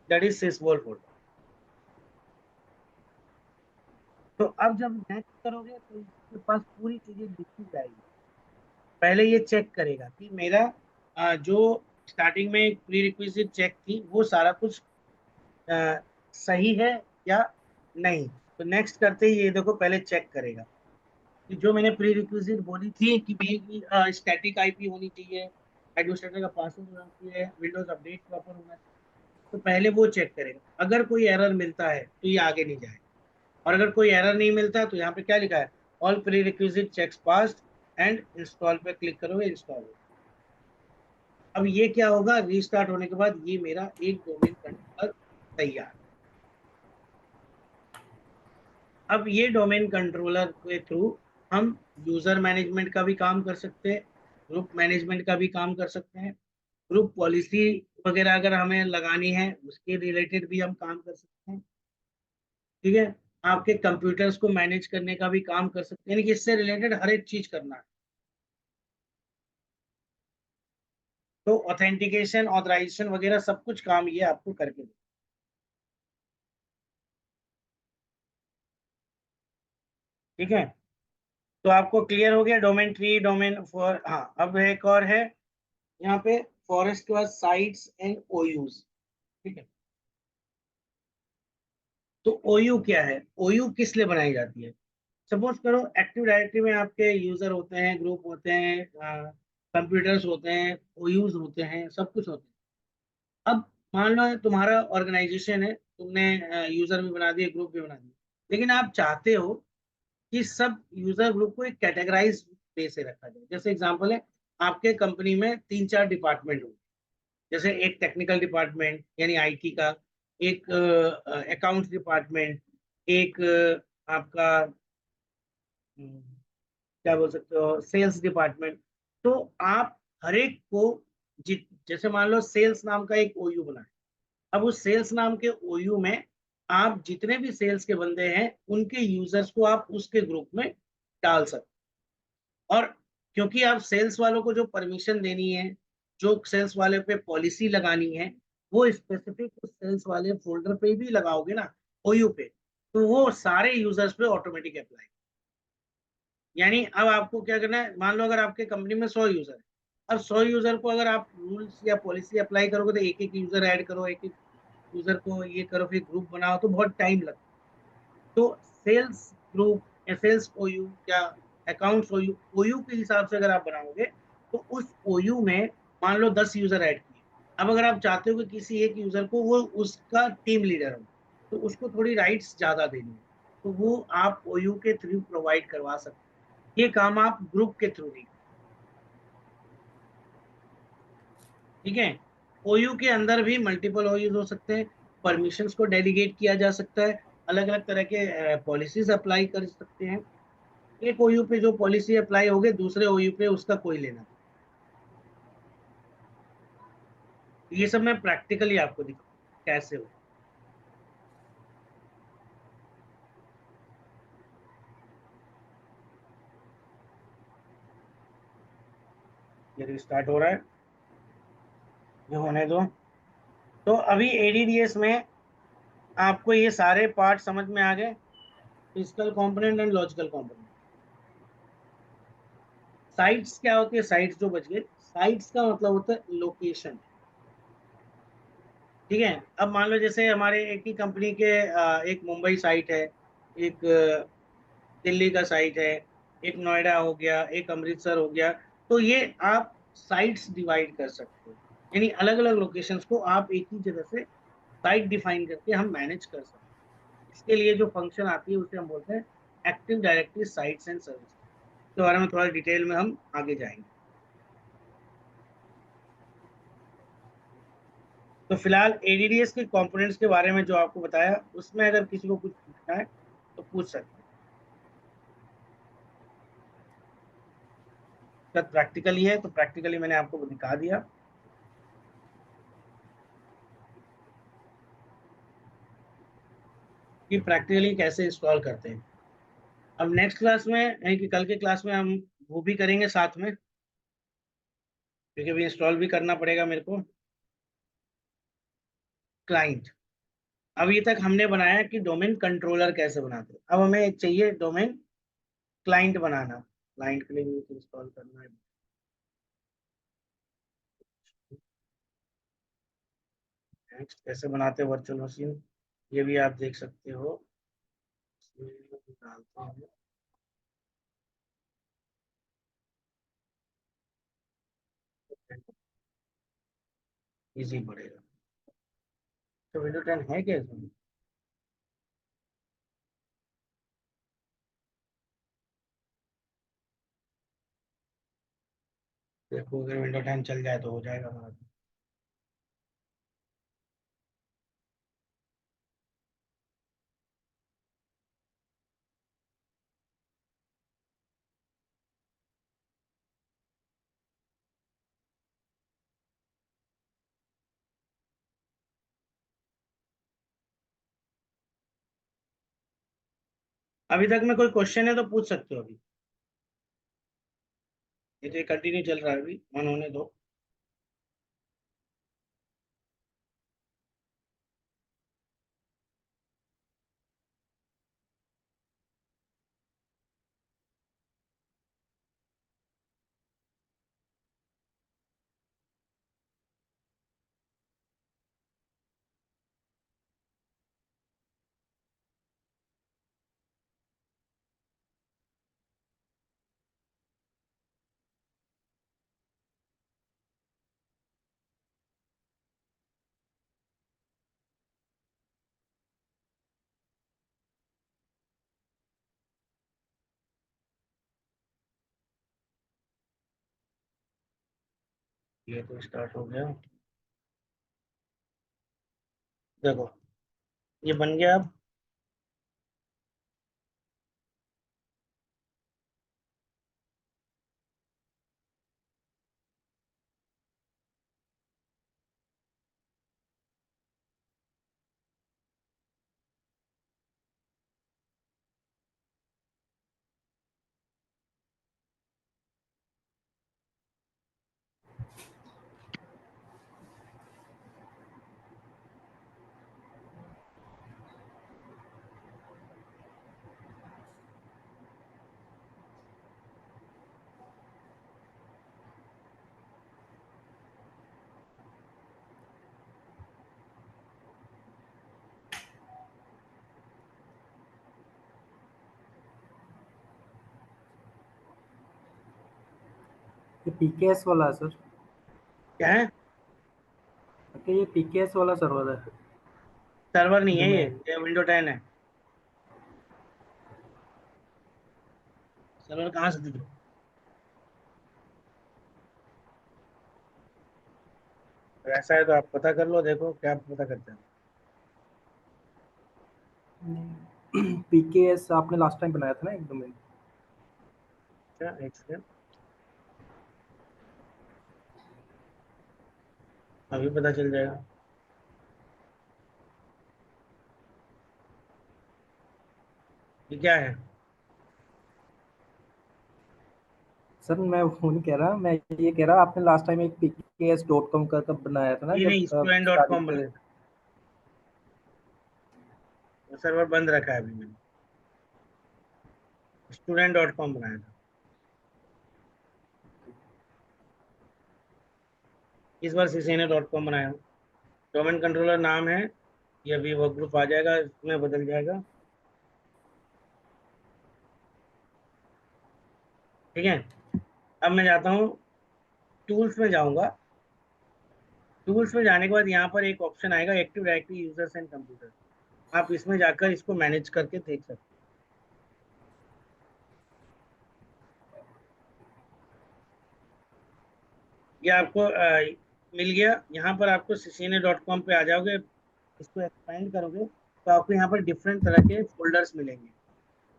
दैट इज सिसबोल फोल्डर। तो अब जब नेक्स्ट करोगे तो इसके पास पूरी चीजें लिखी जाएगी। पहले ये चेक करेगा कि मेरा जो स्टार्टिंग में एक प्री रिक्विजिट चेक थी वो सारा कुछ अ, सही है या नहीं। तो नेक्स्ट करते ही ये देखो पहले चेक करेगा कि जो मैंने प्री रिक्विजिट बोली थी कि मेरी स्टैटिक आईपी होनी चाहिए, एडमिनिस्ट्रेटर का पासवर्ड होना चाहिए, विंडोज अपडेट प्रॉपर होना चाहिए, तो पहले वो चेक करेगा। अगर कोई एरर मिलता है तो ये आगे नहीं जाएगा, और अगर कोई एरर नहीं मिलता तो यहाँ पे क्या लिखा है, all prerequisite checks passed and install पे क्लिक करोगे, इंस्टॉल हो। अब ये क्या होगा, रीस्टार्ट होने के बाद ये मेरा एक डोमेन कंट्रोलर तैयार। अब ये डोमेन कंट्रोलर के थ्रू हम यूजर मैनेजमेंट का भी काम कर सकते हैं, ग्रुप मैनेजमेंट का भी काम कर सकते हैं, ग्रुप पॉलिसी वगैरह अगर हमें लगानी है उसके रिलेटेड भी हम काम कर सकते हैं। ठीक है, आपके कंप्यूटर्स को मैनेज करने का भी काम कर सकते हैं, यानी कि इससे रिलेटेड हर एक चीज करना है। तो ऑथेंटिकेशन, ऑथराइजेशन वगैरह सब कुछ काम ये आपको करके दे। ठीक है, तो आपको क्लियर हो गया डोमेन ट्री, डोमेन फॉर। हाँ, अब एक और है यहाँ पे, फॉरेस्ट के बाद साइट्स एंड ओयूज। ठीक है, तो ओयू क्या है, ओयू किस लिए बनाई जाती है? सपोज करो एक्टिव डायरेक्टरी में आपके यूजर होते हैं, ग्रुप होते हैं, कंप्यूटर्स होते हैं, ओयूज होते हैं, सब कुछ होते हैं। अब मान लो तुम्हारा ऑर्गेनाइजेशन है, तुमने यूजर भी बना दिए, ग्रुप भी बना दिए, लेकिन आप चाहते हो कि सब यूजर ग्रुप को एक कैटेगराइज वे से रखा जाए। जैसे एग्जांपल है, आपके कंपनी में 3-4 डिपार्टमेंट हो, जैसे एक टेक्निकल डिपार्टमेंट यानी आईटी का, एक अकाउंट्स डिपार्टमेंट, एक आपका क्या बोल सकते हो सेल्स डिपार्टमेंट। तो आप हर एक को जैसे मान लो सेल्स नाम का एक ओयू बना है, अब उस सेल्स नाम के ओयू में आप जितने भी सेल्स के बंदे हैं उनके यूजर्स को आप उसके ग्रुप में डाल सकते। और क्योंकि आप सेल्स वालों को जो परमिशन देनी है, जो सेल्स वाले पे पॉलिसी लगानी है, वो स्पेसिफिक उस सेल्स वाले फोल्डर पे भी लगाओगे ना, ओयू पे, तो वो सारे यूजर्स पे ऑटोमेटिक अप्लाई। यानी अब आपको क्या करना है, मान लो अगर आपके कंपनी में 100 यूजर है, अब 100 यूजर को अगर आप रूल्स या पॉलिसी अप्लाई करोगे तो एक एक यूजर ऐड करो, एक एक यूजर को ये करो, फिर ग्रुप बनाओ, तो बहुत टाइम लगता है। तो सेल्स ग्रुप या सेल्स ओयू या अकाउंट्स ओयू, ओयू के हिसाब से अगर आप बनाओगे तो उस ओयू में मान लो 10 यूजर ऐड किए। अब अगर आप चाहते हो कि किसी एक यूजर को वो उसका टीम लीडर हो, तो उसको थोड़ी राइट्स ज्यादा देनी है, तो वो आप ओयू के थ्रू प्रोवाइड करवा सकते हैं। ये काम आप ग्रुप के थ्रू नहीं। ठीक है, ओयू के अंदर भी मल्टीपल ओयूज हो सकते हैं, परमिशंस को डेलीगेट किया जा सकता है, अलग अलग तरह के पॉलिसीज अप्लाई कर सकते हैं। एक ओयू पे जो पॉलिसी अप्लाई होगी दूसरे ओयू पे उसका कोई लेना नहीं। ये सब मैं प्रैक्टिकली आपको दिखाऊंगा कैसे हो। ये स्टार्ट हो रहा है, ये होने दो। तो अभी एडीडीएस में आपको ये सारे पार्ट समझ में आ गए, physical component and logical component. Sites क्या होती है, साइट्स जो बच गए, साइट्स का मतलब होता है लोकेशन। ठीक है, अब मान लो जैसे हमारे एक ही कंपनी के एक मुंबई साइट है, एक दिल्ली का साइट है, एक नोएडा हो गया, एक अमृतसर हो गया। तो ये आप साइट्स डिवाइड कर सकते हो, यानी अलग अलग लोकेशंस को आप एक ही जगह से साइट डिफाइन करके हम मैनेज कर सकते हैं। इसके लिए जो फंक्शन आती है उसे हम बोलते हैं active directory sites and service. इसके बारे में थोड़ा डिटेल में हम आगे जाएंगे। तो फिलहाल एडीडीएस के कंपोनेंट्स के बारे में जो आपको बताया, उसमें अगर किसी को कुछ पूछना है तो पूछ सकते हैं। जब प्रैक्टिकली है तो प्रैक्टिकली मैंने आपको दिखा दिया कि प्रैक्टिकली कैसे इंस्टॉल करते हैं। अब नेक्स्ट क्लास में यानी कि कल के क्लास में हम वो भी करेंगे साथ में, क्योंकि अभी इंस्टॉल भी करना पड़ेगा मेरे को क्लाइंट। अभी तक हमने बनाया कि डोमेन कंट्रोलर कैसे बनाते हैं, अब हमें एक चाहिए डोमेन क्लाइंट बनाना। क्लाइंट के लिए भी इंस्टॉल करना है। नेक्स्ट कैसे बनाते हैं वर्चुअल मशीन, ये भी आप देख सकते हो। इसमें डालते हैं, इजी पड़ेगा। तो विंडो 10 है क्या इसमें? देखो अगर विंडो 10 चल जाए तो हो जाएगा हमारा। अभी तक में कोई क्वेश्चन है तो पूछ सकते हो अभी, ये तो कंटिन्यू चल रहा है अभी, मन होने दो। ये तो स्टार्ट हो गया, देखो ये बन गया। अब ये पीकेएस वाला है सर? क्या है? ओके, ये पीकेएस वाला सर्वर है, सर्वर नहीं है ये डोमेन। ये विंडो 10 है। सर्वर कहाँ से दिख रहा है? तो ऐसा है तो आप पता कर लो, देखो क्या पता करते हैं। पीकेएस आपने लास्ट टाइम बनाया था ना एक डोमेन? अच्छा एक सेकंड, अभी पता चल जाएगा। ये क्या है? सर मैं वो नहीं कह रहा, मैं ये कह रहा आपने लास्ट टाइम एक pks.com का कब बनाया था ना, ये जब नहीं, स्टूडेंट डॉट स्टार्टिंग कॉम पे? बनाया था, वो सर्वर बंद रखा है अभी मैंने, स्टूडेंट डॉट कॉम बनाया था। इस बार सीसीएनए डॉट कॉम बनाया हूँ। डोमेन कंट्रोलर नाम है, ये अभी वर्क ग्रुप आ जाएगा, इसमें बदल जाएगा। ठीक है, अब मैं जाता हूँ, टूल्स में जाऊंगा। टूल्स में जाने के बाद यहाँ पर एक ऑप्शन आएगा, active directory users and computer. आप इसमें जाकर इसको मैनेज करके देख सकते हैं। ये आपको मिल गया। यहाँ पर आपको ccna.com पे आ जाओगे, इसको एक्सपेंड करोगे तो आपको यहाँ पर डिफरेंट तरह के फोल्डर्स मिलेंगे।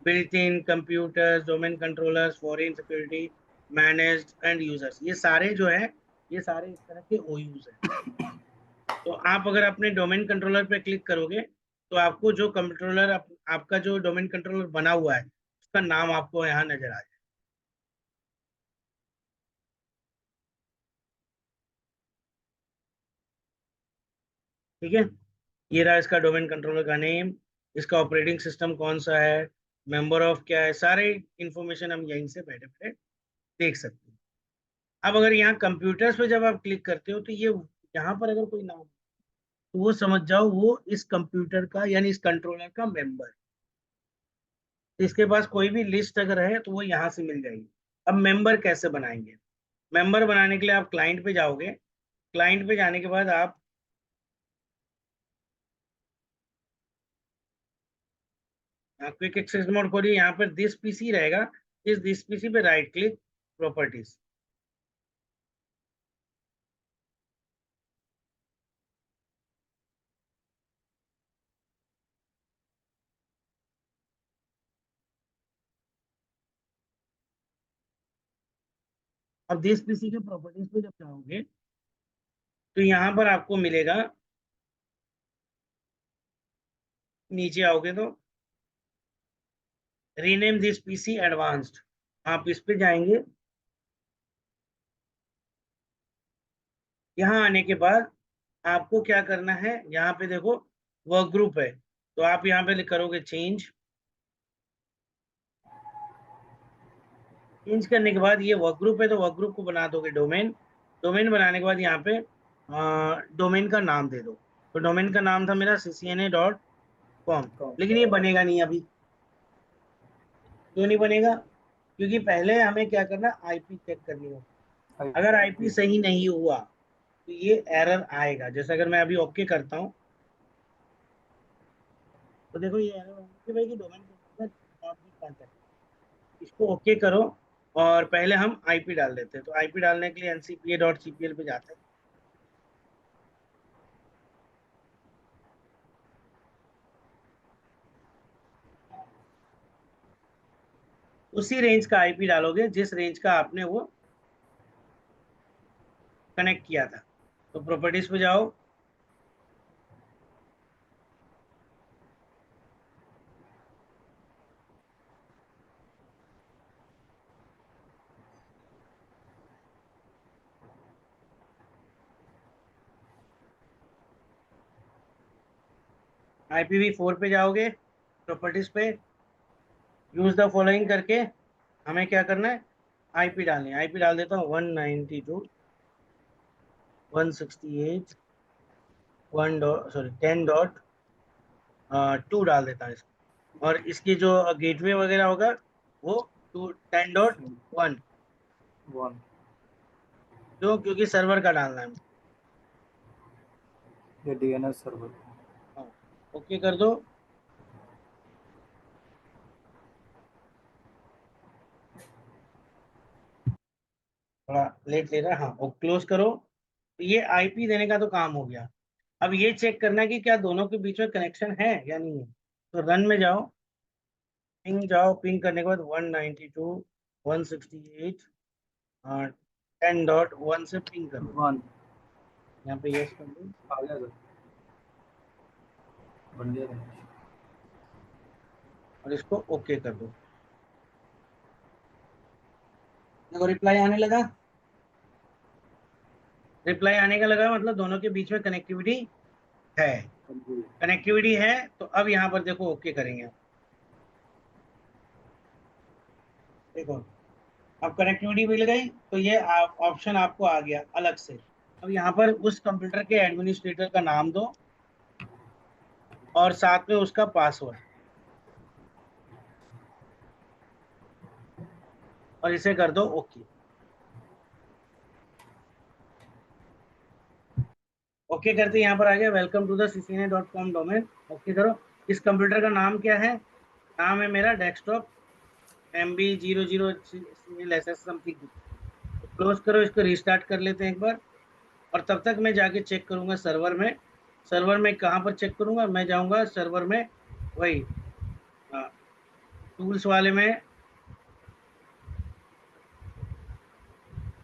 Built in, computers, domain controllers, foreign security, managed and users, ये सारे जो है, ये सारे इस तरह के ओयूज हैं। तो आप अगर अपने डोमेन कंट्रोलर पे क्लिक करोगे तो आपको जो कंट्रोलर आपका जो डोमेन कंट्रोलर बना हुआ है उसका नाम आपको यहाँ नजर आ जाए। ठीक है, ये रहा इसका डोमेन कंट्रोलर का नेम, इसका ऑपरेटिंग सिस्टम कौन सा है, मेंबर ऑफ क्या है, सारे इंफॉर्मेशन हम यहीं से बैठे बैठे देख सकते हैं। अब अगर यहाँ कंप्यूटर्स पे जब आप क्लिक करते हो तो ये यहाँ पर अगर कोई नाम हो, तो वो समझ जाओ वो इस कंप्यूटर का यानी इस कंट्रोलर का मेंबर है। तो इसके पास कोई भी लिस्ट अगर है तो वो यहाँ से मिल जाएगी। अब मेंबर कैसे बनाएंगे? मेंबर बनाने के लिए आप क्लाइंट पे जाओगे, क्लाइंट पे जाने के बाद आप क्विक एक्सेस मोड खोलिए, यहाँ पर दिस पीसी रहेगा, इस दिस पीसी पे राइट क्लिक, प्रॉपर्टीज। अब दिस पीसी के प्रॉपर्टीज पे जब जाओगे तो यहाँ पर आपको मिलेगा, नीचे आओगे तो रीनेम दिस पीसी एडवांस्ड, आप इस पे जाएंगे। यहाँ आने के बाद आपको क्या करना है, यहाँ पे देखो वर्क ग्रुप है, तो आप यहाँ पे करोगे चेंज। चेंज करने के बाद ये वर्क ग्रुप है, तो वर्क ग्रुप को बना दोगे डोमेन। डोमेन बनाने के बाद यहाँ पे डोमेन का नाम दे दो। तो डोमेन का नाम था मेरा ccna.com, लेकिन ये बनेगा नहीं अभी। क्यों नहीं बनेगा? क्योंकि पहले हमें क्या करना, आईपी चेक करनी होगी। अगर आईपी सही नहीं हुआ तो ये एरर आएगा। जैसे अगर मैं अभी ओके करता हूँ तो देखो ये एरर आएगा कि भाई कि डोमेन नॉट बी कॉन्टेक्ट। इसको ओके करो और पहले हम आईपी डाल देते हैं। तो आईपी डालने के लिए ncpa.cpl पे जाते हैं। उसी रेंज का आईपी डालोगे जिस रेंज का आपने वो कनेक्ट किया था। तो प्रॉपर्टीज पे जाओ, IPv4 पे जाओगे, प्रॉपर्टीज पे यूज द फॉलोइंग करके हमें क्या करना है, आईपी डालनी है। आईपी डाल देता हूँ 192.168 10.2 डाल देता है इसको। और इसकी जो गेटवे वगैरह होगा वो 10.1, क्यों? क्योंकि सर्वर का डालना है। ये डीएनएस सर्वर। हाँ, ओके कर दो। थोड़ा लेट ले रहा है, हाँ, वो क्लोज करो। तो ये आईपी देने का तो काम हो गया। अब ये चेक करना है कि क्या दोनों के बीच में कनेक्शन है या नहीं है। तो रन में जाओ, पिंग जाओ, पिंग करने के बाद 192.168 10.1 से पिंग करो। 1 यहाँ पे यस कर दो, आ गया सर, बन गया सर। और इसको ओके कर दो। देखो रिप्लाई आने लगा। रिप्लाई आने का लगा मतलब दोनों के बीच में कनेक्टिविटी है। कनेक्टिविटी है तो अब यहाँ पर देखो ओके करेंगे। देखो अब कनेक्टिविटी मिल गई, तो ये ऑप्शन आपको आ गया अलग से। अब यहाँ पर उस कंप्यूटर के एडमिनिस्ट्रेटर का नाम दो और साथ में उसका पासवर्ड, और इसे कर दो ओके। ओके करते यहाँ पर आ गया welcome to the ccna.com domain. Okay करो। इस कंप्यूटर का नाम क्या है? नाम है मेरा डेस्कटॉप MB00CLSS समथिंग। क्लोज करो, इसको रिस्टार्ट कर लेते हैं एक बार। और तब तक मैं जाके चेक करूंगा सर्वर में। सर्वर में कहाँ पर चेक करूंगा? मैं जाऊंगा सर्वर में, वही टूल्स वाले में,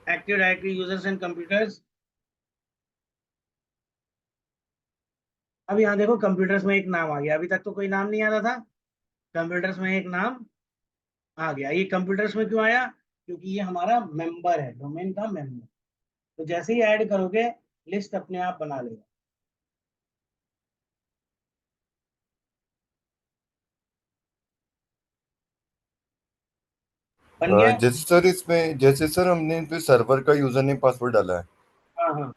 active directory users and computers. अब यहाँ देखो कंप्यूटर्स में एक नाम आ गया, अभी तक तो कोई नाम नहीं आ रहा था। कंप्यूटर्स में एक नाम आ गया। ये कंप्यूटर्स में क्यों आया? क्योंकि ये हमारा मेंबर है, डोमेन का मेंबर। तो जैसे ही ऐड करोगे लिस्ट अपने आप बना लेगा। बन गया। जैसे सर इसमें, जैसे सर हमने इसमें सर्वर का यूजर नेम पासवर्ड डाला है, हाँ हाँ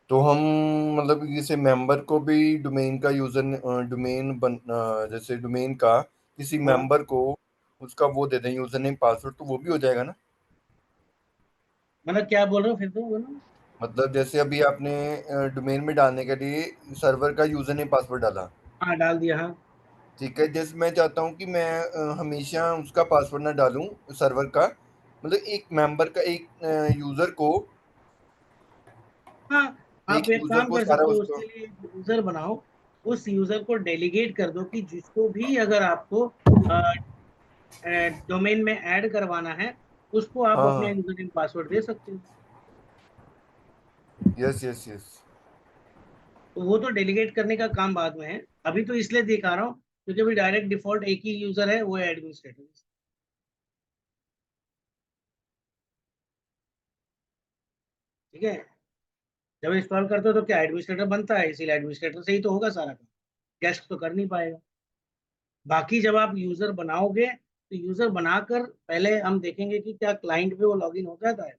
तो हम मतलब जैसे मेंबर को भी डोमेन का जैसे डोमेन का किसी हाँ, मेंबर को उसका वो दे दें यूजर नेम पासवर्ड, तो वो भी हो जाएगा ना? मतलब क्या बोल रहे हो, फिर तो बोलो। मतलब जैसे अभी आपने डोमेन में डालने के लिए सर्वर का यूजर नेम पासवर्ड डाला, हाँ डाल दिया, हाँ। ठीक है। जैसे मैं चाहता हूँ कि मैं हमेशा उसका पासवर्ड ना डालूं सर्वर का, मतलब एक मेंबर का, एक यूजर को, हाँ, एक आप एक यूजर काम को कर सारा सकते हो, उसको। उसके लिए यूजर बनाओ। उस यूजर को डेलीगेट कर दो कि जिसको भी अगर आपको डोमेन में ऐड करवाना है उसको आप अपना हाँ, यूजर नेम पासवर्ड दे सकते हो। Yes yes yes. तो वो तो डेलीगेट करने का काम बाद में है, अभी तो इसलिए दिखा रहा हूँ क्योंकि भी डायरेक्ट डिफॉल्ट एक ही यूजर है, वो है एडमिनिस्ट्रेटर। ठीक है, जब इंस्टॉल करते हो तो क्या एडमिनिस्ट्रेटर बनता है, इसीलिए एडमिनिस्ट्रेटर से ही तो होगा सारा काम, गेस्ट तो कर नहीं पाएगा। बाकी जब आप यूजर बनाओगे तो यूजर बनाकर पहले हम देखेंगे कि क्या क्लाइंट पे वो लॉगिन हो जाता है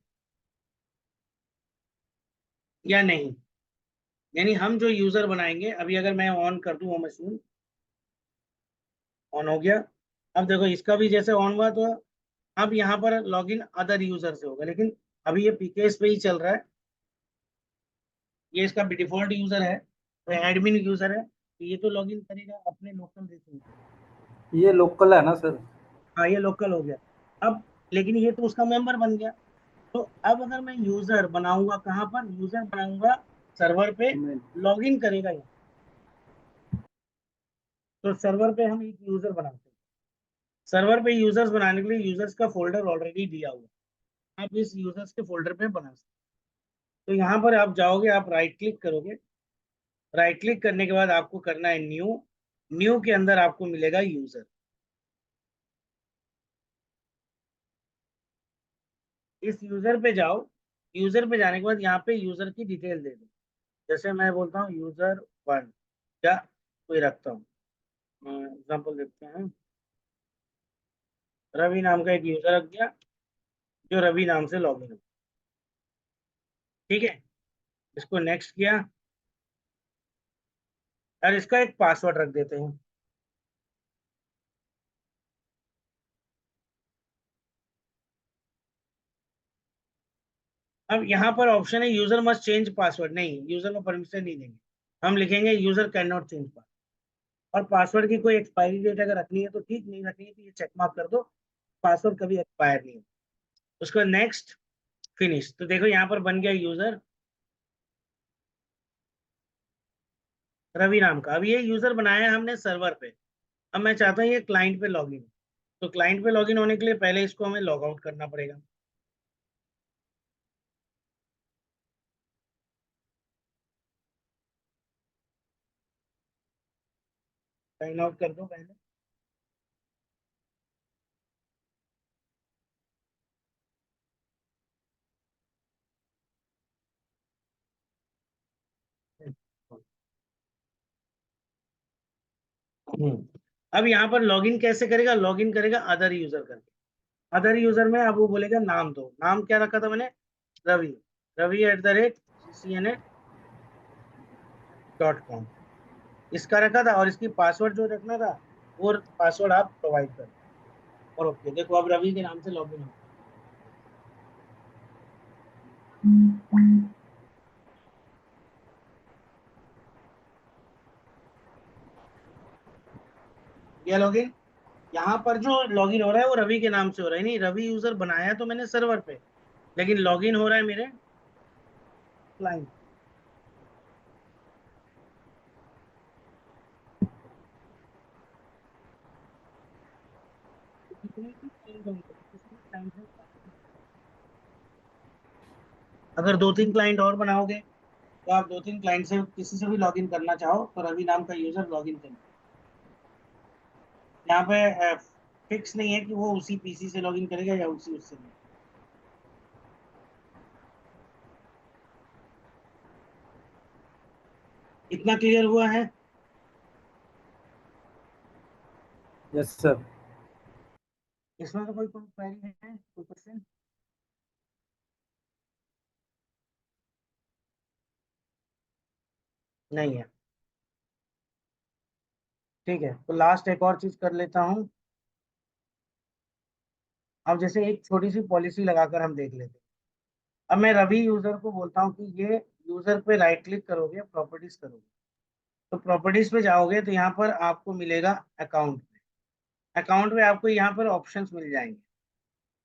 या नहीं। यानी हम जो यूजर बनाएंगे, अभी अगर मैं ऑन कर दूं वो मशीन, ऑन हो गया। अब देखो इसका भी जैसे ऑन हुआ, तो अब यहाँ पर लॉगिन अदर यूजर से होगा, लेकिन अभी ये पीकेएस पे ही चल रहा है, ये इसका डिफॉल्ट यूजर है, तो एडमिन यूजर है, तो ये तो लॉगिन करेगा अपने लोकल रेसिडेंट। ये लोकल है ना सर? हाँ ये लोकल हो गया। अब लेकिन ये तो उसका मेंबर बन गया। तो अब अगर मैं यूजर बनाऊंगा, कहाँ पर यूजर बनाऊंगा, सर्वर पे लॉगिन करेगा ये, तो सर्वर पे हम एक यूजर बनाते हैं। सर्वर पे यूजर्स बनाने के लिए यूजर्स का फोल्डर ऑलरेडी दिया हुआ है, आप इस यूजर्स के फोल्डर पे बना सकते हैं। तो यहाँ पर आप जाओगे, आप राइट क्लिक करोगे, राइट क्लिक करने के बाद आपको करना है न्यू। न्यू के अंदर आपको मिलेगा यूजर। इस यूजर पे जाओ, यूजर पे जाने के बाद यहाँ पे यूजर की डिटेल दे दो। जैसे मैं बोलता हूँ यूजर 1, या कोई रखता हूँ, एग्जाम्पल देखते हैं, रवि नाम का एक यूजर रख दिया, जो रवि नाम से लॉगिन हो। ठीक है, इसको नेक्स्ट किया, और इसका एक पासवर्ड रख देते हैं। अब यहाँ पर ऑप्शन है यूजर मस्ट चेंज पासवर्ड, नहीं, यूजर को परमिशन नहीं देंगे, हम लिखेंगे user can not change password. और पासवर्ड की कोई एक्सपायरी डेट अगर रखनी है तो ठीक, नहीं रखनी है तो ये चेक मार्क कर दो, पासवर्ड कभी एक्सपायर नहीं हो। उसको नेक्स्ट, फिनिश। तो देखो यहाँ पर बन गया यूजर रवि नाम का। अब ये यूजर बनाया है हमने सर्वर पे, अब मैं चाहता हूँ ये क्लाइंट पे लॉगिन। तो क्लाइंट पे लॉगिन होने के लिए पहले इसको हमें लॉग आउट करना पड़ेगा। साइन आउट कर दो पहले। अब यहाँ पर लॉगिन कैसे करेगा, लॉगिन करेगा अदर यूजर करके। अदर यूजर में अब वो बोलेगा नाम दो, नाम क्या रखा था मैंने, रवि, revie@cnet.com इसका रखा था, और इसकी पासवर्ड जो रखना था वो पासवर्ड आप प्रोवाइड कर, और ओके। देखो अब रवि के नाम से लॉगिन हो गया लॉगिन। यहाँ पर जो लॉगिन हो रहा है वो रवि के नाम से हो रहा है, नहीं रवि यूजर बनाया तो मैंने सर्वर पे, लेकिन लॉगिन हो रहा है मेरे क्लाइंट। अगर 2-3 क्लाइंट और बनाओगे तो आप 2-3 क्लाइंट से किसी से भी लॉगिन करना चाहो तो रवि नाम का यूजर लॉगिन कर। यहाँ पे फिक्स नहीं है कि वो उसी पीसी से लॉगिन करेगा या उसी उससे नहीं। इतना क्लियर हुआ है? Yes sir. इसमें तो कोई क्वेरी है, कोई क्वेश्चन? नहीं है। ठीक है, तो लास्ट एक और चीज कर लेता हूँ। अब जैसे एक छोटी सी पॉलिसी लगाकर हम देख लेते हैं। अब मैं रवि यूजर को बोलता हूँ कि ये यूजर पे राइट क्लिक करोगे, प्रॉपर्टीज करोगे, तो प्रॉपर्टीज पे जाओगे तो यहाँ पर आपको मिलेगा अकाउंट। अकाउंट में आपको यहाँ पर ऑप्शंस मिल जाएंगे।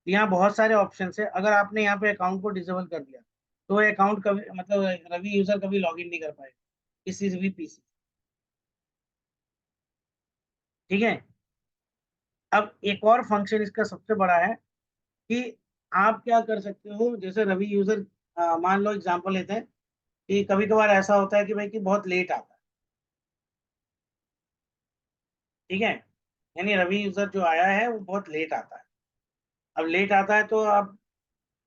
यहाँ बहुत सारे ऑप्शंस है, अगर आपने यहाँ पे अकाउंट को डिसेबल कर दिया तो अकाउंट कभी, मतलब रवि यूजर कभी लॉगिन नहीं कर पाएगा किसी भी पीसी। ठीक है, अब एक और फंक्शन इसका सबसे बड़ा है कि आप क्या कर सकते हो, जैसे रवि यूजर, मान लो एग्जांपल लेते हैं कि कभी कभार ऐसा होता है कि भाई कि बहुत लेट आता है, ठीक है, यानी रवि यूजर जो आया है वो बहुत लेट आता है। अब लेट आता है तो अब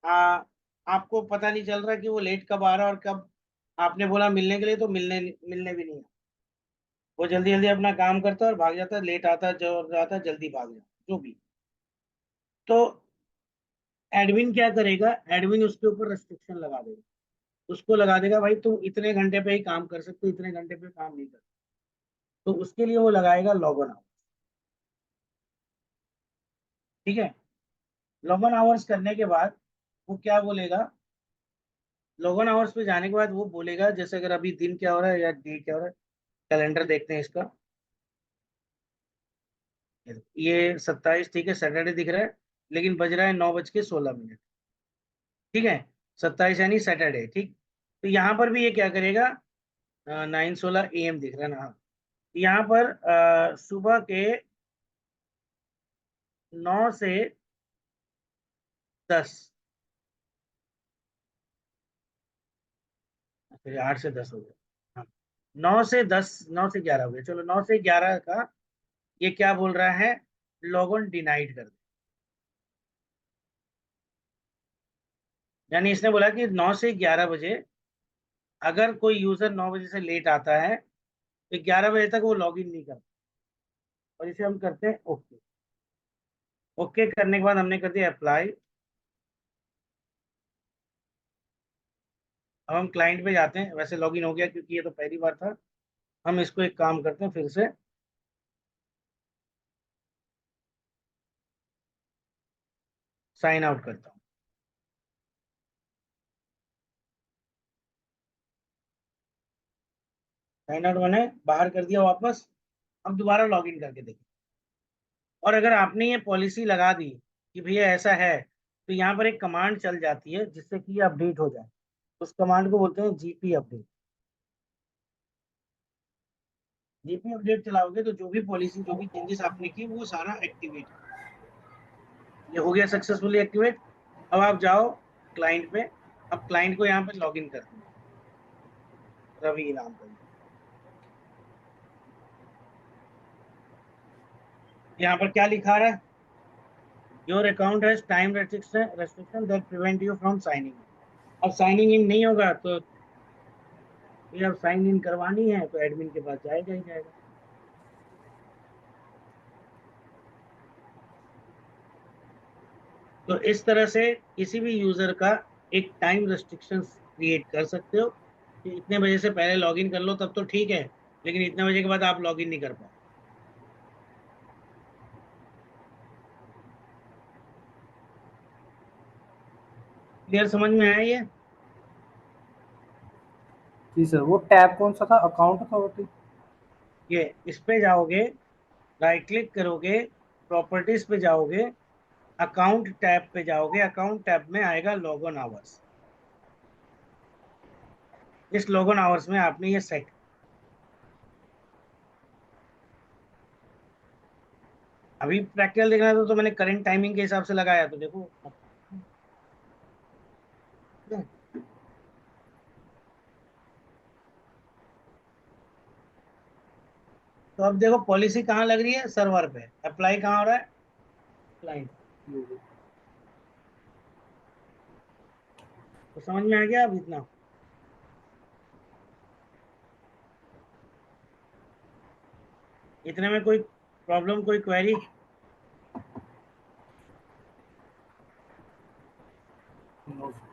आ, आपको पता नहीं चल रहा कि वो लेट कब आ रहा है और कब आपने बोला मिलने के लिए तो मिलने मिलने भी नहीं है। वो जल्दी जल्दी अपना काम करता है और भाग जाता है, लेट आता है, जो आता है जल्दी भाग जाता है, जो भी। तो एडमिन क्या करेगा, एडमिन उसके ऊपर रेस्ट्रिक्शन लगा देगा, उसको लगा देगा भाई तुम इतने घंटे पे ही काम कर सकते हो, इतने घंटे पे काम नहीं कर सकते। तो उसके लिए वो लगाएगा लॉग ऑन आवर्स। ठीक है, लॉग ऑन आवर्स करने के बाद वो क्या बोलेगा, लॉग ऑन आवर्स पे जाने के बाद वो बोलेगा, जैसे अगर अभी दिन क्या हो रहा है या डे क्या हो रहा है, कैलेंडर देखते हैं इसका। ये 27, ठीक है, सैटरडे दिख रहा है, लेकिन बज रहा है 9:16। ठीक है, 27 यानी सैटरडे, ठीक। तो यहाँ पर भी ये क्या करेगा, 9:16 AM दिख रहा है ना, हाँ। यहाँ पर सुबह के 9 से 10, फिर 8 से 10 हो गया, हाँ। 9 से 10, 9 से 11 हो गया, चलो 9 से 11 का ये क्या बोल रहा है, लॉग ऑन डिनाइड कर दे। यानी इसने बोला कि 9 से 11 बजे अगर कोई यूजर 9 बजे से लेट आता है तो 11 बजे तक वो लॉग इन नहीं करता। और इसे हम करते हैं ओके। ओके करने के बाद हमने कर दिया अप्लाई। अब हम क्लाइंट पे जाते हैं, वैसे लॉगिन हो गया क्योंकि ये तो पहली बार था। हम इसको एक काम करते हैं, फिर से साइन आउट करता हूँ। साइन आउट मैंने बाहर कर दिया वापस। अब दोबारा लॉगिन करके देखिए। और अगर आपने ये पॉलिसी लगा दी कि भैया ऐसा है, तो यहाँ पर एक कमांड चल जाती है जिससे कि ये अपडेट हो जाए। उस कमांड को बोलते हैं जीपी अपडेट। जीपी अपडेट चलाओगे तो जो भी पॉलिसी, जो भी चेंजेस आपने किए वो सारा एक्टिवेट, ये हो गया सक्सेसफुली एक्टिवेट। अब आप जाओ क्लाइंट पे। अब क्लाइंट को यहाँ पे लॉग इन कर दो, रवि नाम का। यहाँ पर क्या लिखा रहा है, your account has time restriction that prevent you from signing. अब साइनिंग इन नहीं होगा तो ये, अब साइन इन करवानी है तो एडमिन के पास जाएगा ही जाएगा। तो इस तरह से किसी भी यूजर का एक टाइम रेस्ट्रिक्शन क्रिएट कर सकते हो कि इतने बजे से पहले लॉगिन कर लो तब तो ठीक है, लेकिन इतने बजे के बाद आप लॉगिन नहीं कर पाओ। क्लियर, समझ में आया ये? जी सर, वो टैब कौन सा था, अकाउंट अथॉरिटी? ये इस पे जाओगे, राइट क्लिक करोगे, प्रॉपर्टीज पे जाओगे, अकाउंट टैब पे जाओगे, अकाउंट टैब में आएगा लॉग ऑन आवर्स। इस लॉग ऑन आवर्स में आपने ये सेट, अभी प्रैक्टिकल देखना था तो मैंने करंट टाइमिंग के हिसाब से लगाया, तो देखो। तो अब देखो पॉलिसी कहाँ लग रही है, सर्वर पे। अप्लाई कहाँ हो रहा है, क्लाइंट। तो समझ में आ गया अब इतना? इतने में कोई प्रॉब्लम, कोई क्वेरी? No sir.